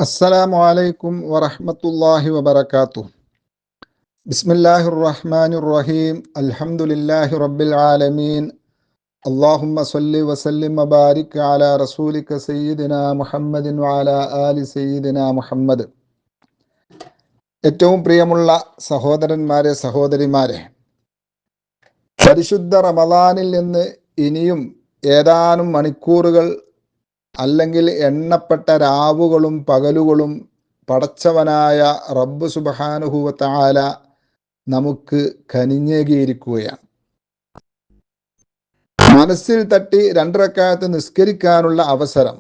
അസ്സലാമു അലൈക്കും വറഹ്മത്തുള്ളാഹി വബറകാതുഹു. ബിസ്മില്ലാഹിർ റഹ്മാനിർ റഹീം. അൽഹംദുലില്ലാഹി റബ്ബിൽ ആലമീൻ. അല്ലാഹുമ്മ സ്വല്ലി വസല്ലിം വബാരിക് അലാ റസൂലിക സയ്യിദിനാ മുഹമ്മദിൻ വഅലാ ആലി സയ്യിദിനാ മുഹമ്മദ്. ഏറ്റവും പ്രിയമുള്ള സഹോദരന്മാരെ, സഹോദരിമാരെ, പരിശുദ്ധ റമദാനിൽ നിന്ന് ഇനിയും ഏതാനും മണിക്കൂറുകൾ അല്ലെങ്കിൽ എണ്ണപ്പെട്ട രാവുകളും പകലുകളും പടച്ചവനായ റബ്ബ് സുബ്ഹാനഹു വ തആല നമുക്ക് കനിഞ്ഞേകിയിരിക്കുകയാണ്. മനസ്സിൽ തട്ടി 2 റക്അത്ത് നിസ്കരിക്കാനുള്ള അവസരം,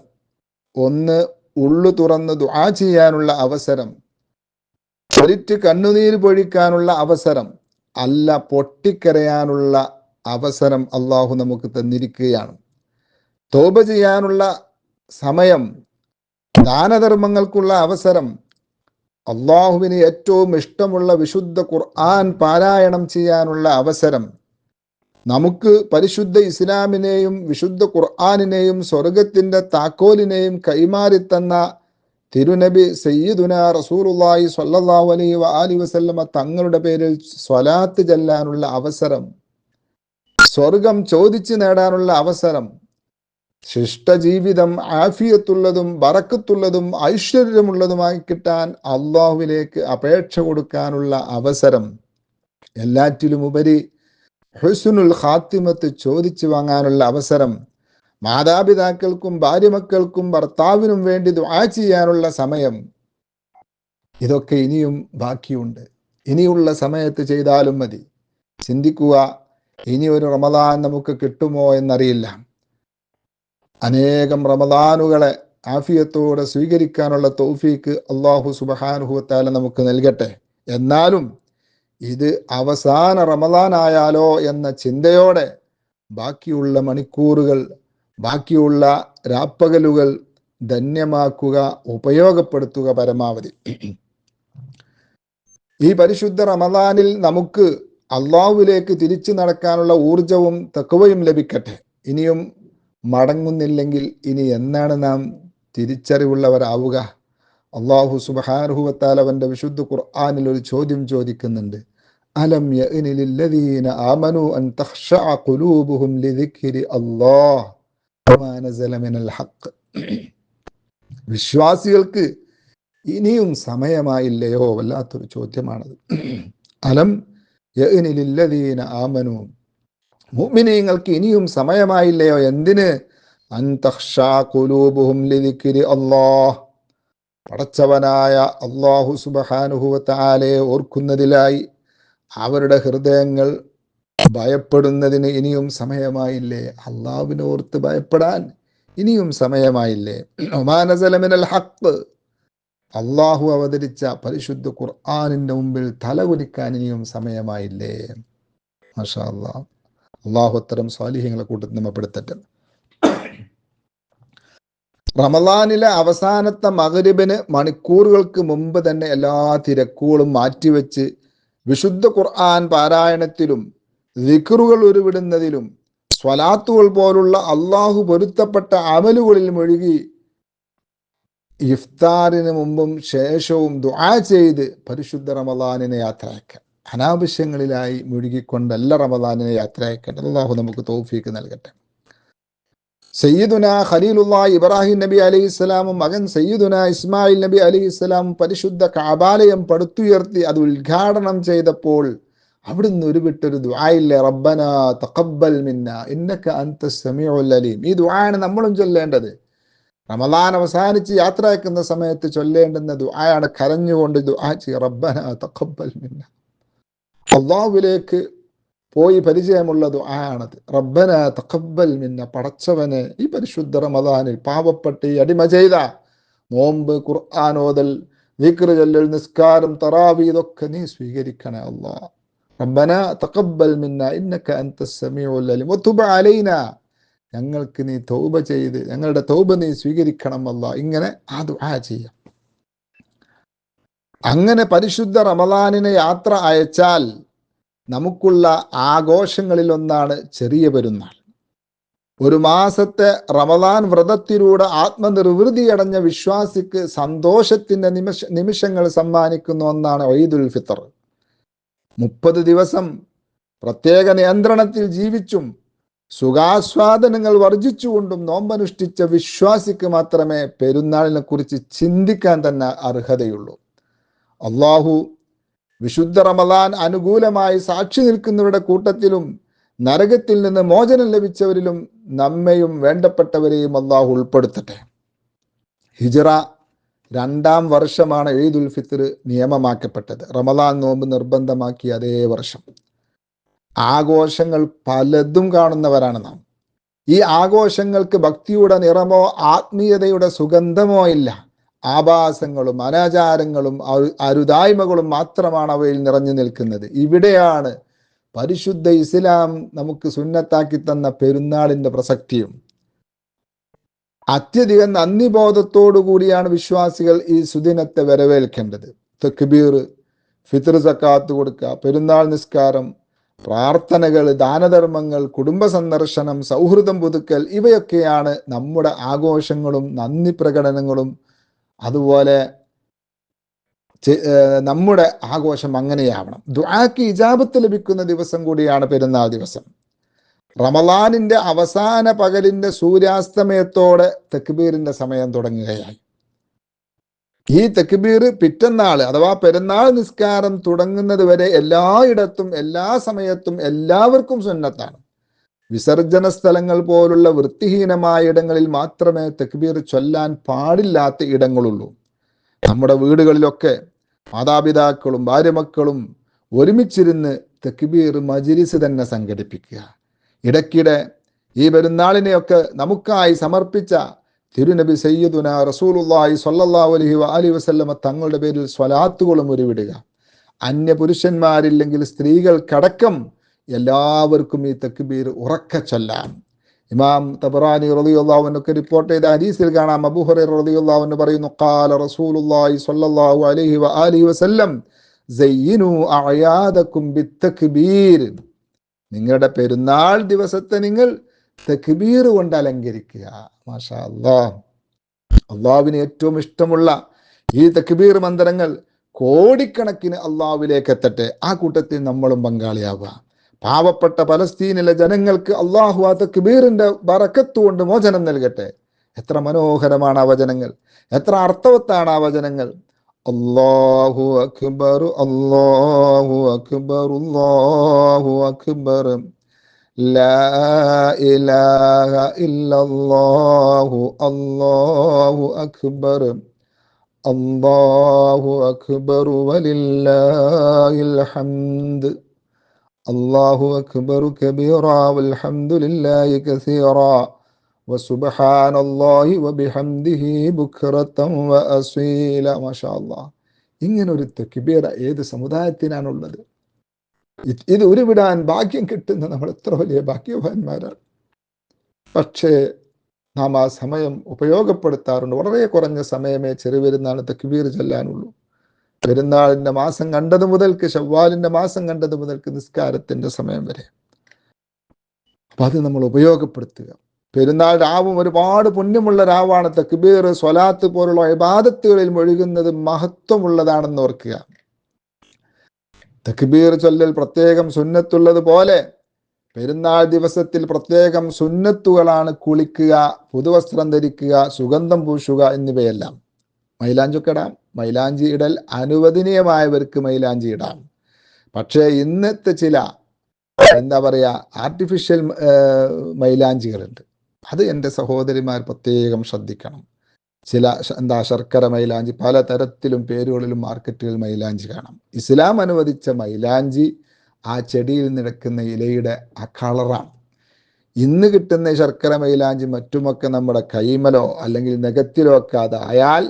ഒന്ന് ഉള്ളു തുറന്ന് ദുആ ചെയ്യാനുള്ള അവസരം, ഒരിറ്റ് കണ്ണുനീര് പൊഴിക്കാനുള്ള അവസരം, അല്ല പൊട്ടിക്കരയാനുള്ള അവസരം അള്ളാഹു നമുക്ക് തന്നിരിക്കുകയാണ്. തൗബ ചെയ്യാനുള്ള സമയം, ദാനധർമ്മങ്ങൾക്കുള്ള അവസരം, അള്ളാഹുവിന് ഏറ്റവും ഇഷ്ടമുള്ള വിശുദ്ധ ഖുർആൻ പാരായണം ചെയ്യാനുള്ള അവസരം, നമുക്ക് പരിശുദ്ധ ഇസ്ലാമിനെയും വിശുദ്ധ ഖുർആനിനെയും സ്വർഗത്തിന്റെ താക്കോലിനെയും കൈമാറിത്തന്ന തിരുനബി സയ്യിദുനാ റസൂലുള്ളാഹി സ്വല്ലല്ലാഹു അലൈഹി വആലിഹി വസല്ലമ തങ്ങളുടെ പേരിൽ സ്വലാത്ത് ചൊല്ലാനുള്ള അവസരം, സ്വർഗം ചോദിച്ചു നേടാനുള്ള അവസരം, ശിഷ്ടജീവിതം ആഫിയത്തുള്ളതും ബറക്കത്തുള്ളതും ഐശ്വര്യമുള്ളതുമായി കിട്ടാൻ അള്ളാഹുവിലേക്ക് അപേക്ഷ കൊടുക്കാനുള്ള അവസരം, എല്ലാറ്റിലുമുപരി ഹുസ്നുൽ ഖാത്തിമത്ത് ചോദിച്ചു വാങ്ങാനുള്ള അവസരം, മാതാപിതാക്കൾക്കും ഭാര്യമക്കൾക്കും ഭർത്താവിനും വേണ്ടി ദുആ ചെയ്യാനുള്ള സമയം, ഇതൊക്കെ ഇനിയും ബാക്കിയുണ്ട്. ഇനിയുള്ള സമയത്ത് ചെയ്താലും മതി. ചിന്തിക്കുക, ഇനി ഒരു റമദാൻ നമുക്ക് കിട്ടുമോ എന്നറിയില്ല. അനേകം റമദാനുകളെ ആഫിയത്തോടെ സ്വീകരിക്കാനുള്ള തൗഫീക്ക് അല്ലാഹു സുബ്ഹാനഹു വ തആല നമുക്ക് നൽകട്ടെ. എന്നാലും ഇത് അവസാന റമദാൻ ആയാലോ എന്ന ചിന്തയോടെ ബാക്കിയുള്ള മണിക്കൂറുകൾ, ബാക്കിയുള്ള രാപ്പകലുകൾ ധന്യമാക്കുക, ഉപയോഗപ്പെടുത്തുക പരമാവധി. ഈ പരിശുദ്ധ റമദാനിൽ നമുക്ക് അള്ളാഹുവിലേക്ക് തിരിച്ചു നടക്കാനുള്ള ഊർജവും തഖ്വയും ലഭിക്കട്ടെ. ഇനിയും മടങ്ങുന്നില്ലെങ്കിൽ ഇനി എന്നാണ് നാം തിരിച്ചറിവുള്ളവരാവുക? അല്ലാഹു സുബ്ഹാനഹു വ തആല അവന്റെ വിശുദ്ധ ഖുർആനിൽ ഒരു ചോദ്യം ചോദിക്കുന്നുണ്ട്. അലം യഅനി ലില്ലദീന ആമനു അൻ തഖ്ശഅ ഖുലൂബുഹും ലിദിക്രി അല്ലാഹ് വമാ നസല മിനൽ ഹഖ്. വിശ്വാസികൾക്ക് ഇനിയും സമയമായില്ലയോ? വല്ലാത്തൊരു ചോദ്യമാണത്. അലം യഅനി ലില്ലദീന ആമനു, മുഅ്മിനീങ്ങൾക്ക് ഇനിയും സമയമായില്ലയോ? എന്തിന്? അൻ തഖ്ശഅ ഖുലൂബുഹും ലിദിക്രി അല്ലാഹ്, പടച്ചവനായ അല്ലാഹു സുബ്ഹാനഹു വ തആലയെ ഓർക്കുന്നതിലായി അവരുടെ ഹൃദയങ്ങൾ ഭയപ്പെടുന്നതിന് ഇനിയും സമയമായില്ലേ? അള്ളാഹുവിനെ ഓർത്ത് ഭയപ്പെടാൻ ഇനിയും സമയമായില്ലേ? വമാ നസല മിനൽ ഹഖ്, അള്ളാഹു അവതരിച്ച പരിശുദ്ധ ഖുർആനിന്റെ മുമ്പിൽ തലകുനിക്കാൻ ഇനിയും സമയമായില്ലേ? മാഷാ അല്ലാഹ്. അള്ളാഹു അത്തരം സ്വാലിഹ്യങ്ങളെ കൂട്ടത്തിൽ നമ്മെ പെടുത്തട്ടെ. റമദാനിലെ അവസാനത്തെ മഗ്രിബിന് മണിക്കൂറുകൾക്ക് മുമ്പ് തന്നെ എല്ലാ തിരക്കുകളും മാറ്റിവെച്ച് വിശുദ്ധ ഖുർആൻ പാരായണത്തിലും ദിക്റുകൾ ഉരുവിടുന്നതിലും സ്വലാത്തുകൾ പോലുള്ള അള്ളാഹു പൊരുത്തപ്പെട്ട അമലുകളിൽ മുഴുകി ഇഫ്താറിന് മുമ്പും ശേഷവും ദുആ ചെയ്ത് പരിശുദ്ധ റമദാനിനെ യാത്രയാക്കാൻ, അനാവശ്യങ്ങളിലായി മുഴുകിക്കൊണ്ടല്ല റമദാനിനെ യാത്രയാക്കേണ്ടത്. അള്ളാഹു നമുക്ക് തൗഫീക്ക് നൽകട്ടെ. സയ്യിദുന ഖലീലുല്ലാഹി ഇബ്രാഹിം നബി അലൈഹിസ്സലാമും മകൻ സയ്യിദുന ഇസ്മായിൽ നബി അലൈഹിസ്സലാമും പരിശുദ്ധ കഅബാലയം പടുത്തുയർത്തി അത് ഉദ്ഘാടനം ചെയ്തപ്പോൾ അവിടുന്ന് ഉരുവിട്ടൊരു ദുആയില്ലേ, റബ്ബനാ തഖബ്ബൽ മിന്നാ ഇന്നക അൻതസ് സമീഉൽ അലീം. ഈ ദുആയാണ് നമ്മളും ചൊല്ലേണ്ടത്. റമദാൻ അവസാനിച്ച് യാത്രയാക്കുന്ന സമയത്ത് ചൊല്ലേണ്ടുന്ന ദുആയാണ്. കരഞ്ഞുകൊണ്ട് ദുആ ചെയ്യുക, റബ്ബനാ തഖബ്ബൽ മിന്നാ. അല്ലാഹുവിലേക്ക് പോയി പരിചയമുള്ള ദുആയാണത്. റബ്ബനാ തഖബ്ബൽ മിന്ന, പടച്ചവനെ ഈ പരിശുദ്ധ റമദാനിൽ പാവപ്പെട്ട ഈ അടിമ ചെയ്ത നോമ്പ്, ഖുർആൻ ഓതൽ, ദിക്ർ ചൊല്ലൽ, നിസ്കാരം, തറാവീഹ് ഇതൊക്കെ നീ സ്വീകരിക്കണേ അല്ലാഹ്. റബ്ബനാ തഖബ്ബൽ മിന്ന ഇന്നക അൻതസ് സമീഉൽ അലീം വതുബ് അലൈനാ, ഞങ്ങൾക്ക് നീ തൗബ ചെയ്ത് ഞങ്ങളുടെ തൗബ നീ സ്വീകരിക്കണം അല്ലാഹ്. ഇങ്ങനെ ആ ദുആ ചെയ്യാം. അങ്ങനെ പരിശുദ്ധ റമദാനിനെ യാത്ര അയച്ചാൽ നമുക്കുള്ള ആഘോഷങ്ങളിലൊന്നാണ് ചെറിയ പെരുന്നാൾ. ഒരു മാസത്തെ റമദാൻ വ്രതത്തിലൂടെ ആത്മനിർവൃതിയടഞ്ഞ വിശ്വാസിക്ക് സന്തോഷത്തിന്റെ നിമിഷങ്ങൾ സമ്മാനിക്കുന്ന ഒന്നാണ് ഈദുൽ ഫിത്തർ. 30 ദിവസം പ്രത്യേക നിയന്ത്രണത്തിൽ ജീവിച്ചും സുഖാസ്വാദനങ്ങൾ വർജിച്ചുകൊണ്ടും നോമ്പനുഷ്ഠിച്ച വിശ്വാസിക്ക് മാത്രമേ പെരുന്നാളിനെ കുറിച്ച് ചിന്തിക്കാൻ തന്നെ അർഹതയുള്ളൂ. അള്ളാഹു വിശുദ്ധ റമദാൻ അനുകൂലമായി സാക്ഷി നിൽക്കുന്നവരുടെ കൂട്ടത്തിലും നരകത്തിൽ നിന്ന് മോചനം ലഭിച്ചവരിലും നമ്മയും വേണ്ടപ്പെട്ടവരെയും അള്ളാഹു ഉൾപ്പെടുത്തട്ടെ. ഹിജ്റ 2-ാം വർഷമാണ് ഈദുൽ ഫിത്ർ നിയമമാക്കപ്പെട്ടത്. റമദാൻ നോമ്പ് നിർബന്ധമാക്കിയ അതേ വർഷം. ആഘോഷങ്ങൾ പലതും കാണുന്നവരാണ് നാം. ഈ ആഘോഷങ്ങൾക്ക് ഭക്തിയുടെ നിറമോ ആത്മീയതയുടെ സുഗന്ധമോ ഇല്ല. ആഭാസങ്ങളും അനാചാരങ്ങളും അരുതായ്മകളും മാത്രമാണ് അവയിൽ നിറഞ്ഞു നിൽക്കുന്നത്. ഇവിടെയാണ് പരിശുദ്ധ ഇസ്ലാം നമുക്ക് സുന്നത്താക്കി തന്ന പെരുന്നാളിന്റെ പ്രസക്തിയും. അത്യധികം നന്ദിബോധത്തോടു കൂടിയാണ് വിശ്വാസികൾ ഈ സുദിനത്തെ വരവേൽക്കേണ്ടത്. തക്ബീർ, ഫിത്ർ സക്കാത്ത് കൊടുക്കുക, പെരുന്നാൾ നിസ്കാരം, പ്രാർത്ഥനകൾ, ദാനധർമ്മങ്ങൾ, കുടുംബ സന്ദർശനം, സൗഹൃദം പുതുക്കൽ, ഇവയൊക്കെയാണ് നമ്മുടെ ആഘോഷങ്ങളും നന്ദി പ്രകടനങ്ങളും. അതുപോലെ നമ്മുടെ ആഘോഷം അങ്ങനെയാവണം. ദുആക്ക് ഇജാബത്ത് ലഭിക്കുന്ന ദിവസം കൂടിയാണ് പെരുന്നാൾ ദിവസം. റമളാനിന്റെ അവസാന പകലിന്റെ സൂര്യാസ്തമയത്തോടെ തക്ബീറിന്റെ സമയം തുടങ്ങുകയായി. ഈ തക്ബീർ പിറ്റന്നാൾ അഥവാ പെരുന്നാൾ നിസ്കാരം തുടങ്ങുന്നത് വരെ എല്ലായിടത്തും എല്ലാ സമയത്തും എല്ലാവർക്കും സുന്നത്താണ്. വിസർജന സ്ഥലങ്ങൾ പോലുള്ള വൃത്തിഹീനമായ ഇടങ്ങളിൽ മാത്രമേ തക്ബീർ ചൊല്ലാൻ പാടില്ലാത്ത ഇടങ്ങളുള്ളൂ. നമ്മുടെ വീടുകളിലൊക്കെ മാതാപിതാക്കളും ഭാര്യമക്കളും ഒരുമിച്ചിരുന്ന് തക്ബീർ മജ്‌ലിസ് തന്നെ സംഘടിപ്പിക്കുക. ഇടയ്ക്കിടെ ഈ പെരുന്നാളിനെയൊക്കെ നമുക്കായി സമർപ്പിച്ച തിരുനബി സയ്യിദുന റസൂലുള്ളാഹി സ്വല്ലല്ലാഹു അലൈഹി വസല്ലമ തങ്ങളുടെ പേരിൽ സ്വലാത്തുകളും ഉരുവിടുക. അന്യ പുരുഷന്മാരില്ലെങ്കിൽ സ്ത്രീകൾക്കടക്കം എല്ലാവർക്കും ഈ തക്ബീർ ഉറക്കെ ചൊല്ലാം. ഇമാം തബറാനി റളിയല്ലാഹു അൻഹു റിപ്പോർട്ട് ചെയ്ത ഹദീസിൽ കാണാം, അബൂ ഹുറൈറ റളിയല്ലാഹു അൻഹു പറയുന്നു, ഖാല റസൂലുള്ളാഹി സ്വല്ലല്ലാഹു അലൈഹി വസല്ലം സയ്യിനു അഅയാദകും ബിത്തക്ബീർ. നിങ്ങളുടെ പെരുന്നാൾ ദിവസത്തെ നിങ്ങൾ തക്ബീർ കൊണ്ട് അലങ്കരിക്കുക. മാഷാ അല്ലാഹ്. അള്ളാഹുവിന് ഏറ്റവും ഇഷ്ടമുള്ള ഈ തക്ബീർ മന്ത്രങ്ങൾ കോടിക്കണക്കിന് അള്ളാഹുവിലേക്ക് എത്തട്ടെ. ആ കൂട്ടത്തിൽ നമ്മളും പങ്കാളിയാവുക. പാവപ്പെട്ട പലസ്തീനിലെ ജനങ്ങൾക്ക് അള്ളാഹു ആ തക്ബീറിന്റെ ബറക്കത്ത് കൊണ്ട് മോചനം നൽകട്ടെ. എത്ര മനോഹരമാണ് ആ വചനങ്ങൾ, എത്ര അർത്ഥവത്താണ് ആ വചനങ്ങൾ. അല്ലാഹു അക്ബർ, അല്ലാഹു അക്ബർ, അല്ലാഹു അക്ബർ, ലാ ഇലാഹ ഇല്ലല്ലാഹു, അല്ലാഹു അക്ബർ, അല്ലാഹു അക്ബർ വലില്ലാഹിൽ ഹംദ്, അല്ലാഹു അക്ബർ കബീറാ വൽഹംദുലില്ലാഹി കസീറാ വസുബ്ഹാനല്ലാഹി വബിഹംദിഹി ബുക്റതൻ വഅസീല. മാഷാ അല്ലാഹ്. ഇങ്ങനെ ഒരു തക്ബീർ ഏത് സമുദായത്തിനാണുള്ളത്? ഇത് ഉരുവിടാൻ ഭാഗ്യം കിട്ടുന്ന നമ്മൾ എത്ര വലിയ ഭാഗ്യവാന്മാരാണ്. പക്ഷേ നാം ആ സമയം ഉപയോഗപ്പെടുത്താറുണ്ട്. വളരെ കുറഞ്ഞ സമയമേ ചെറുപെരുന്നാൾ തക്ബീർ ചൊല്ലാനുള്ളൂ. പെരുന്നാളിന്റെ മാസം കണ്ടത് മുതൽക്ക്, ശവ്വാലിന്റെ മാസം കണ്ടത് മുതൽക്ക് നിസ്കാരത്തിന്റെ സമയം വരെ. അപ്പൊ അത് നമ്മൾ ഉപയോഗപ്പെടുത്തുക. പെരുന്നാൾ രാവും ഒരുപാട് പുണ്യമുള്ള രാവാണ്. തക്ബീർ, സ്വലാത്ത് പോലുള്ള ഇബാദത്തുകളിൽ മുഴുകുന്നത് മഹത്വമുള്ളതാണെന്ന് ഓർക്കുക. തക്ബീർ ചൊല്ലൽ പ്രത്യേകം സുന്നത്തുള്ളത് പോലെ പെരുന്നാൾ ദിവസത്തിൽ പ്രത്യേകം സുന്നത്തുകളാണ് കുളിക്കുക, പുതുവസ്ത്രം ധരിക്കുക, സുഗന്ധം പൂശുക എന്നിവയെല്ലാം. മൈലാഞ്ചൊക്കെ ഇടാം. മൈലാഞ്ചി ഇടൽ അനുവദനീയമായവർക്ക് മൈലാഞ്ചി ഇടാം. പക്ഷേ ഇന്നത്തെ ചില ആർട്ടിഫിഷ്യൽ മൈലാഞ്ചികളുണ്ട്. അത് എൻ്റെ സഹോദരിമാർ പ്രത്യേകം ശ്രദ്ധിക്കണം. ചില ശർക്കര മൈലാഞ്ചി, പലതരത്തിലും പേരുകളിലും മാർക്കറ്റുകളിൽ മൈലാഞ്ചി കാണാം. ഇസ്ലാം അനുവദിച്ച മൈലാഞ്ചി ആ ചെടിയിൽ നിൽക്കുന്ന ഇലയുടെ ആ കളറാണ്. ഇന്ന് കിട്ടുന്ന ശർക്കര മൈലാഞ്ചി മറ്റുമൊക്കെ നമ്മുടെ കൈമലോ അല്ലെങ്കിൽ നഖത്തിലോ ഒക്കെ അതായാൽ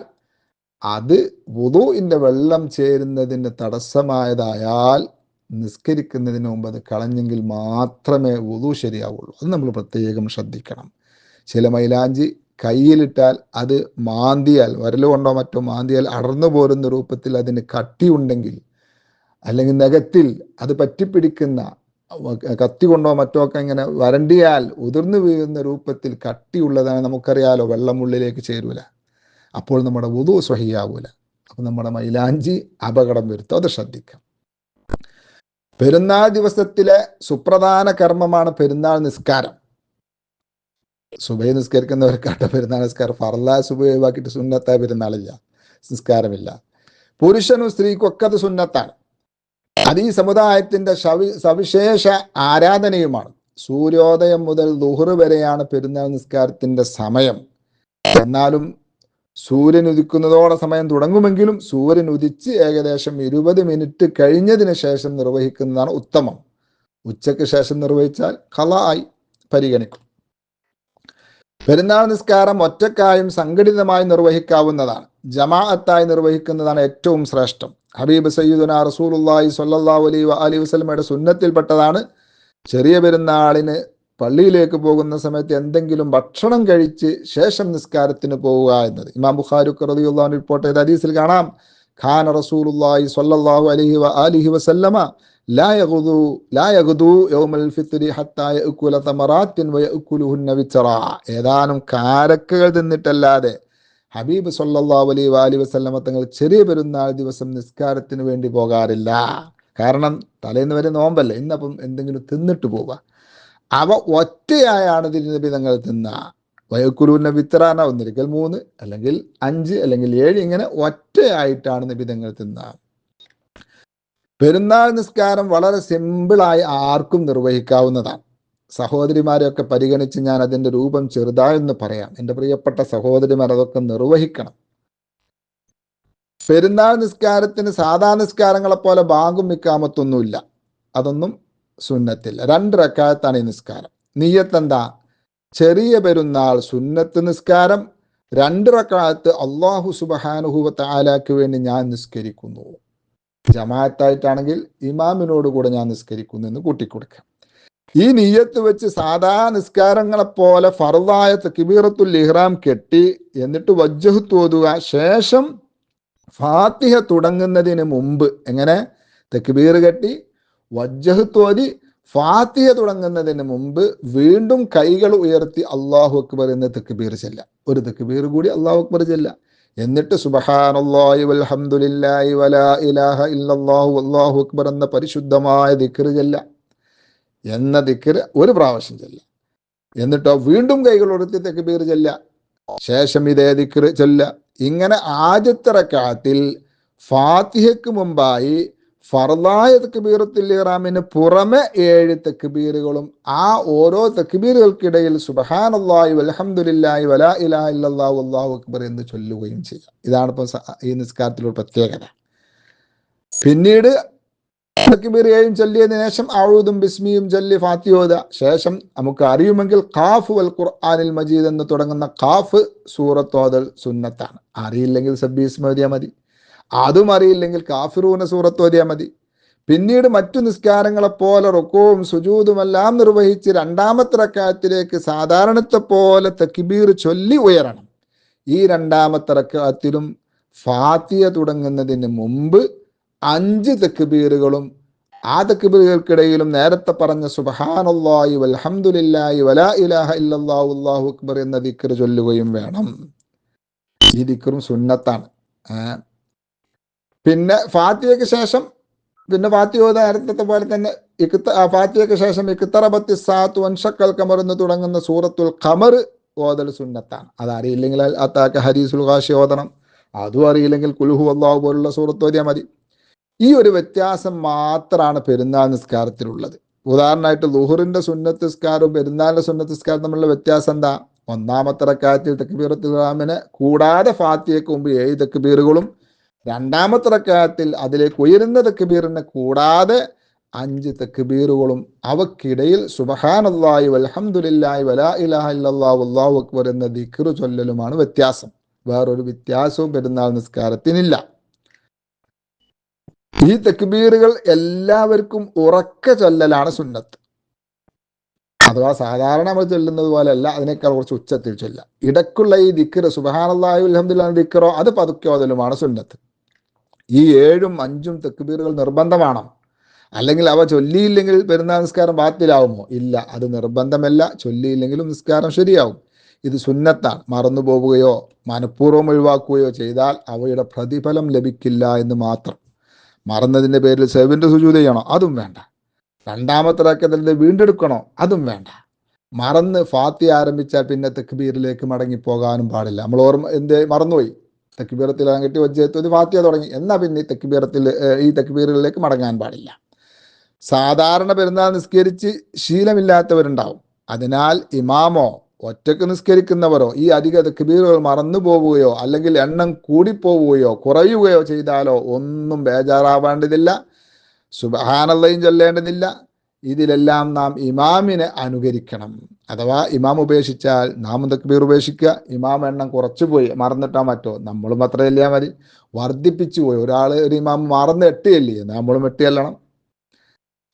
അത് വുദൂഇന്റെ വെള്ളം ചേരുന്നതിന് തടസ്സമായതായാൽ നിസ്കരിക്കുന്നതിന് മുമ്പ് അത് കളഞ്ഞെങ്കിൽ മാത്രമേ വുദൂ ശരിയാവുള്ളൂ. അത് നമ്മൾ പ്രത്യേകം ശ്രദ്ധിക്കണം. ചില മൈലാഞ്ചി കയ്യിലിട്ടാൽ അത് മാന്തിയാൽ, വിരലുകൊണ്ടോ മറ്റോ മാന്തിയാൽ അടർന്നു പോരുന്ന രൂപത്തിൽ അതിന് കട്ടിയുണ്ടെങ്കിൽ, അല്ലെങ്കിൽ നഖത്തിൽ അത് പറ്റിപ്പിടിക്കുന്ന കത്തി കൊണ്ടോ മറ്റോ ഒക്കെ ഇങ്ങനെ വരണ്ടിയാൽ ഉതിർന്നു വീഴുന്ന രൂപത്തിൽ കട്ടിയുള്ളതാണ്. നമുക്കറിയാലോ, വെള്ളം ഉള്ളിലേക്ക് ചേരൂല. അപ്പോൾ നമ്മുടെ വുദു സ്വഹിയാവൂല. അപ്പം നമ്മുടെ മൈലാഞ്ചി അപകടം വരുത്തും. അത് ശ്രദ്ധിക്കാം. പെരുന്നാൾ ദിവസത്തിലെ സുപ്രധാന കർമ്മമാണ് പെരുന്നാൾ നിസ്കാരം. സുബഹി നിസ്കരിക്കുന്നവർക്കാട്ടെ പെരുന്നാൾ നിസ്കാരം. ഫർള സുബഹി ഒഴിവാക്കിയിട്ട് സുന്നത്തായ പെരുന്നാളില്ല, നിസ്കാരമില്ല. പുരുഷനും സ്ത്രീക്കും ഒക്കെ അത് സുന്നത്താണ്. അത് ഈ സമുദായത്തിന്റെ സവിശേഷ ആരാധനയുമാണ്. സൂര്യോദയം മുതൽ ദുഹർ വരെയാണ് പെരുന്നാൾ നിസ്കാരത്തിന്റെ സമയം. എന്നാലും സൂര്യൻ ഉദിക്കുന്നതോടെ സമയം തുടങ്ങുമെങ്കിലും സൂര്യൻ ഉദിച്ച് ഏകദേശം 20 മിനിറ്റ് കഴിഞ്ഞതിന് ശേഷം നിർവഹിക്കുന്നതാണ് ഉത്തമം. ഉച്ചയ്ക്ക് ശേഷം നിർവഹിച്ചാൽ ഖളാ ആയി പരിഗണിക്കും. പെരുന്നാൾ നിസ്കാരം ഒറ്റക്കായും സംഘടിതമായി നിർവഹിക്കാവുന്നതാണ്. ജമാഅത്തായി നിർവഹിക്കുന്നതാണ് ഏറ്റവും ശ്രേഷ്ഠം. ഹബീബ് സയ്യിദുനാ റസൂലുള്ളാഹി സ്വല്ലല്ലാഹു അലൈഹി വസല്ലമയുടെ സുന്നത്തിൽപ്പെട്ടതാണ് ചെറിയ പെരുന്നാളിന് പള്ളിയിലേക്ക് പോകുന്ന സമയത്ത് എന്തെങ്കിലും ഭക്ഷണം കഴിച്ച് ശേഷം നിസ്കാരത്തിന് പോവുക എന്നത്. ഇമാം ബുഖാരി റളിയല്ലാഹു അൻഹു റിപ്പോർട്ട് ചെയ്ത ഹദീസിൽ കാണാം, ഖാന റസൂലുള്ളാഹി സ്വല്ലല്ലാഹു അലൈഹി വസല്ലമ ലാ യഗ്ദു യൗമൽ ഫിത്രി ഹത്താ യഅകുല തമറാത്തിൻ വയഅകുലുഹുന്ന വിത്റാ. ഏതാനും കാരക്കകൾ തിന്നിട്ടല്ലാതെ ഹബീബ് സ്വല്ലല്ലാഹു അലൈഹി വസല്ലമ തങ്ങൾ ചെറിയ പെരുന്നാൾ ദിവസം നിസ്കാരത്തിന് വേണ്ടി പോകാറില്ല. കാരണം തലേന്ന് വരെ നോമ്പല്ലേ, ഇന്നപ്പം എന്തെങ്കിലും തിന്നിട്ട് പോവുക. അവ ഒറ്റയായാണ് നബി തങ്ങൾ തിന്ന. വയക്കുലൂന്ന വിത്രാന, ഒന്നിരിക്കൽ 3 അല്ലെങ്കിൽ 5 അല്ലെങ്കിൽ 7, ഇങ്ങനെ ഒറ്റയായിട്ടാണ് നബി തങ്ങൾ തിന്ന. പെരുന്നാൾ നിസ്കാരം വളരെ സിമ്പിളായി ആർക്കും നിർവഹിക്കാവുന്നതാണ്. സഹോദരിമാരെയൊക്കെ പരിഗണിച്ച് ഞാൻ അതിൻ്റെ രൂപം ചെറുതായെന്ന് പറയാം. എൻ്റെ പ്രിയപ്പെട്ട സഹോദരിമാർ അതൊക്കെ നിർവഹിക്കണം. പെരുന്നാൾ നിസ്കാരത്തിന് സാധാ നിസ്കാരങ്ങളെ പോലെ ബാങ്കും ഇഖാമത്തൊന്നുമില്ല. അതൊന്നും സുന്നത്തില്ല. 2 റക്അത്താണ് ഈ നിസ്കാരം. നിയ്യത്ത് എന്താ? ചെറിയ പെരുന്നാൾ സുന്നത്ത് നിസ്കാരം 2 റക്അത്ത് അല്ലാഹു സുബ്ഹാനഹു വ തആലക്ക് വേണ്ടി ഞാൻ നിസ്കരിക്കുന്നു. ജമാഅത്തായിട്ടാണെങ്കിൽ ഇമാമിനോട് കൂടെ ഞാൻ നിസ്കരിക്കുന്നു എന്ന് കൂട്ടിക്കൊടുക്കുക. ഈ നിയ്യത്ത് വെച്ച് സാധാ നിസ്കാരങ്ങളെ പോലെ ഫർളായ തക്ബീറത്തുൽ ഇഹ്റാം കെട്ടി എന്നിട്ട് വജ്ഹത്ത് ഓതുക. ശേഷം ഫാത്തിഹ തുടങ്ങുന്നതിന് മുമ്പ് എങ്ങനെ തക്ബീർ കെട്ടി വജ്ഹത്ത് ഓതി ഫാത്തിഹ തുടങ്ങുന്നതിന് മുമ്പ് വീണ്ടും കൈകൾ ഉയർത്തി അല്ലാഹു അക്ബർ എന്ന് തക്ബീർ ചെല്ല. ഒരു തക്ബീർ കൂടി അല്ലാഹു അക്ബർ ചെല്ല. എന്നിട്ട് സുബ്ഹാനല്ലാഹി വൽഹംദുലില്ലാഹി വലാ ഇലാഹ ഇല്ലല്ലാഹു വല്ലാഹു അക്ബർ എന്ന പരിശുദ്ധമായ ദിക്ർ ചെല്ല. എന്ന ദിക്ർ ഒരു പ്രാവശ്യം ചെല്ല. എന്നിട്ടോ വീണ്ടും കൈകൾ ഉയർത്തി തക്ബീർ ചെല്ല. ശേഷം ഇതേ ദിക്ർ ചെല്ല. ഇങ്ങനെ ആദ്യത്തെ റക്അത്തിൽ ഫാത്തിഹയ്ക്ക് മുമ്പായി ഫർളായ തക്ബീറത്തുൽ ഇഹ്റാമിന് പുറമെ 7 തക്ബീറുകളും ആ ഓരോ തക്ബീറുകൾക്കിടയിൽ സുബ്ഹാനല്ലാഹി വൽഹംദുലില്ലാഹി വലാ ഇലാഹ ഇല്ലല്ലാഹു വല്ലാഹു അക്ബർ എന്ന് ചൊല്ലുകയും ചെയ്യുക. ഇതാണ് ഇപ്പോൾ ഈ നിസ്കാരത്തിലുള്ള പ്രത്യേകത. പിന്നീട് തക്ബീർ 7 ചൊല്ലിയതിനു ശേഷം ഔദും ബിസ്മിയും ചൊല്ലി ഫാത്തിഹ ഓതുക. ശേഷം നമുക്ക് അറിയുമെങ്കിൽ ഖാഫ് വൽ ഖുർആനിൽ മജീദ് എന്ന് തുടങ്ങുന്ന ഖാഫ് സൂറത്ത് ഓതൽ സുന്നത്താണ്. അറിയില്ലെങ്കിൽ സബ്ബിസ്മ ഓതിയാൽ മതി. അതും അറിയില്ലെങ്കിൽ കാഫിറൂന സൂറത്ത് ഓതിയാൽ മതി. പിന്നീട് മറ്റു നിസ്കാരങ്ങളെ പോലെ റുക്കൂഉം സുജൂദുമെല്ലാം നിർവഹിച്ച് 2ാമത്തെ റക്അത്തിലേക്ക് സാധാരണത്തെ പോലെ തക്ബീർ ചൊല്ലി ഉയരണം. ഈ 2ാമത്തെ റക്അത്തിലും ഫാത്തിഹ തുടങ്ങുന്നതിന് മുമ്പ് 5 തക്ബീറുകളും ആ തക്ബീറുകൾക്കിടയിലും നേരത്തെ പറഞ്ഞ സുബ്ഹാനല്ലാഹി വൽഹംദുലില്ലാഹി വലാ ഇലാഹ ഇല്ലല്ലാഹു വല്ലാഹു അക്ബർ എന്ന ദിക്ർ ചൊല്ലുകയും വേണം. ഈ ദിക്റും സുന്നത്താണ്. പിന്നെ ഫാത്തിഹയ്ക്ക് ശേഷം ഫാത്തിഹ ഓതാൻ നേരത്തെ പോലെ തന്നെ ഫാത്തിഹയ്ക്ക് ശേഷം ഇഖ്തറബത്തി സ്സാഅത്തു വൻഷഖൽ ഖമർ എന്ന് തുടങ്ങുന്ന സൂറത്തുൽ ഖമർ ഓതൽ സുന്നത്താണ്. അതറിയില്ലെങ്കിൽ അത്താക്ക ഹദീസുൽ ഗാശിയ ഓതണം. അതും അറിയില്ലെങ്കിൽ ഖുൽ ഹുവല്ലാഹു പോലുള്ള സൂറത്ത് ഓതിയാൽ മതി. ഈ ഒരു വ്യത്യാസം മാത്രമാണ് പെരുന്നാൾ നിസ്കാരത്തിലുള്ളത്. ഉദാഹരണമായിട്ട് ളുഹറിന്റെ സുന്നത്ത് നിസ്കാരവും പെരുന്നാളിന്റെ സുന്നത്ത് നിസ്കാരം തമ്മിലുള്ള വ്യത്യാസം എന്താ? 1ാമത്തെ റക്അത്തിൽ തക്ബീറത്തുൽ ഇഹ്റാമിനെ കൂടാതെ ഫാത്തിഹയ്ക്ക് മുമ്പ് 7 തക്ബീറുകളും 2ാമത്തെ റക്അത്തിൽ അതിലേക്ക് ഉയരുന്ന തക്ബീറിനെ കൂടാതെ 5 തക്ബീറുകളും അവക്കിടയിൽ സുബ്ഹാനല്ലാഹി വൽഹംദുലില്ലാഹി വലാ ഇലാഹ ഇല്ലല്ലാഹു വല്ലാഹു അക്ബർ എന്ന ദിക്ർ ചൊല്ലലുമാണ് വ്യത്യാസം. വേറൊരു വ്യത്യാസവും പെരുന്നാൾ നിസ്കാരത്തിനില്ല. ഈ തക്ബീറുകൾ എല്ലാവർക്കും ഉറക്കെ ചൊല്ലലാണ് സുന്നത്ത്. അഥവാ സാധാരണ നമ്മൾ ചൊല്ലുന്നത് പോലെ അല്ല, അതിനേക്കാൾ കുറച്ച് ഉച്ചത്തിൽ ചൊല്ല. ഇടക്കുള്ള ഈ ദിക്ർ സുബ്ഹാനല്ലാഹി വൽഹംദുലില്ലാഹി ദിക്റോ അത് പതുക്കെ ഓതലുമാണ് സുന്നത്ത്. ഈ 7ഉം 5ഉം തക്ബീറുകൾ നിർബന്ധമാണ്. അല്ലെങ്കിൽ അവ ചൊല്ലിയില്ലെങ്കിൽ പെരുന്നാൾ നിസ്കാരം ബാത്തിലാവുമോ? ഇല്ല, അത് നിർബന്ധമല്ല. ചൊല്ലിയില്ലെങ്കിലും നിസ്കാരം ശരിയാവും. ഇത് സുന്നത്താണ്. മറന്നു പോവുകയോ മനഃപൂർവ്വം ഒഴിവാക്കുകയോ ചെയ്താൽ അവയുടെ പ്രതിഫലം ലഭിക്കില്ല എന്ന് മാത്രം. മറന്നതിൻ്റെ പേരിൽ സെഹ്വിന്റെ സുജൂദ് ചെയ്യണോ? അതും വേണ്ട. രണ്ടാമത്തെ റക്അത്തിൽ വീണ്ടെടുക്കണോ? അതും വേണ്ട. മറന്ന് ഫാത്തിഹ ആരംഭിച്ചാൽ പിന്നെ തക്ബീറിലേക്ക് മടങ്ങിപ്പോകാനും പാടില്ല. നമ്മൾ മറന്നുപോയി, തക്ബീറത്തിൽ കെട്ടി വജ്ജത്ത് ഫാത്തിഹ തുടങ്ങി, എന്നാൽ പിന്നെ ഈ തക്ബീറുകളിലേക്ക് മടങ്ങാൻ പാടില്ല. സാധാരണ പെരുന്നാൾ നിസ്കരിച്ച് ശീലമില്ലാത്തവരുണ്ടാവും. അതിനാൽ ഇമാമോ ഒറ്റക്ക് നിസ്കരിക്കുന്നവരോ ഈ അധിക തക്ബീറുകൾ മറന്നു പോവുകയോ അല്ലെങ്കിൽ എണ്ണം കൂടിപ്പോവുകയോ കുറയുകയോ ചെയ്താലോ ഒന്നും ബേജാറാവേണ്ടതില്ല. സുബ്ഹാനല്ലാഹും ചൊല്ലേണ്ടതില്ല. ഇതിലെല്ലാം നാം ഇമാമിനെ അനുകരിക്കണം. അഥവാ ഇമാം ഉപേക്ഷിച്ചാൽ നാമും തക്ബീർ ഉപേക്ഷിക്കുക. ഇമാം എണ്ണം കുറച്ചുപോയി, മറന്നിട്ടാ മറ്റോ, നമ്മളും അത്ര ചെല്ലിയാൽ മതി. വർദ്ധിപ്പിച്ചു പോയി ഒരു ഇമാം മറന്ന് 8 ചൊല്ലി, നമ്മളും 8 ചെല്ലണം.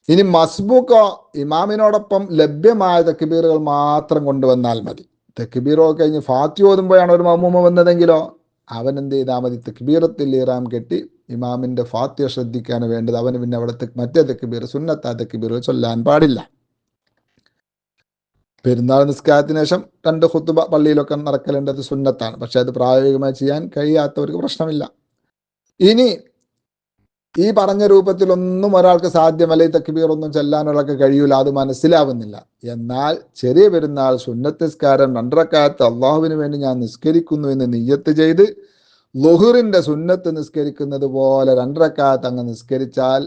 ഇനി മസ്ബൂക്കോ, ഇമാമിനോടൊപ്പം ലഭ്യമായ തക്ബീറുകൾ മാത്രം കൊണ്ടുവന്നാൽ മതി. തക്ബീറൊക്കെ കഴിഞ്ഞ് ഫാത്തിഹ ഓതുമ്പോഴാണ് ഒരു മഅ്മൂമ വന്നതെങ്കിലോ അവൻ എന്ത് ചെയ്താൽ മതി? തക്ബീറത്തുൽ ഇഹ്റാം കെട്ടി ഇമാമിന്റെ ഫാത്തിഹ ശ്രദ്ധിക്കാണ് വേണ്ടത്. അവന് പിന്നെ അവിടെ മറ്റേ തക്ബീർ, സുന്നത്താ തക്ബീറുകൾ ചൊല്ലാൻ പാടില്ല. പെരുന്നാൾ നിസ്കാരത്തിന് ശേഷം 2 ഖുത്ബ പള്ളിയിലൊക്കെ നടക്കലേണ്ടത് സുന്നത്താണ്. പക്ഷെ അത് പ്രായോഗികമായി ചെയ്യാൻ കഴിയാത്തവർക്ക് പ്രശ്നമില്ല. ഇനി ഈ പറഞ്ഞ രൂപത്തിലൊന്നും ഒരാൾക്ക് സാധ്യമല്ല, ഈ തക്ബീർ ഒന്നും ചൊല്ലാൻ ഒരാൾക്ക് കഴിയൂല, അത് മനസ്സിലാവുന്നില്ല. എന്നാൽ ചെറിയ പെരുന്നാൾ സുന്നത്ത് നിസ്കാരം 2 റക്അത്ത് അള്ളാഹുവിന് വേണ്ടി ഞാൻ നിസ്കരിക്കുന്നു എന്ന് നിയ്യത്ത് ചെയ്ത് ളുഹറിന്റെ സുന്നത്ത് നിസ്കരിക്കുന്നത് പോലെ 2 റക്അത്ത് അങ്ങ് നിസ്കരിച്ചാൽ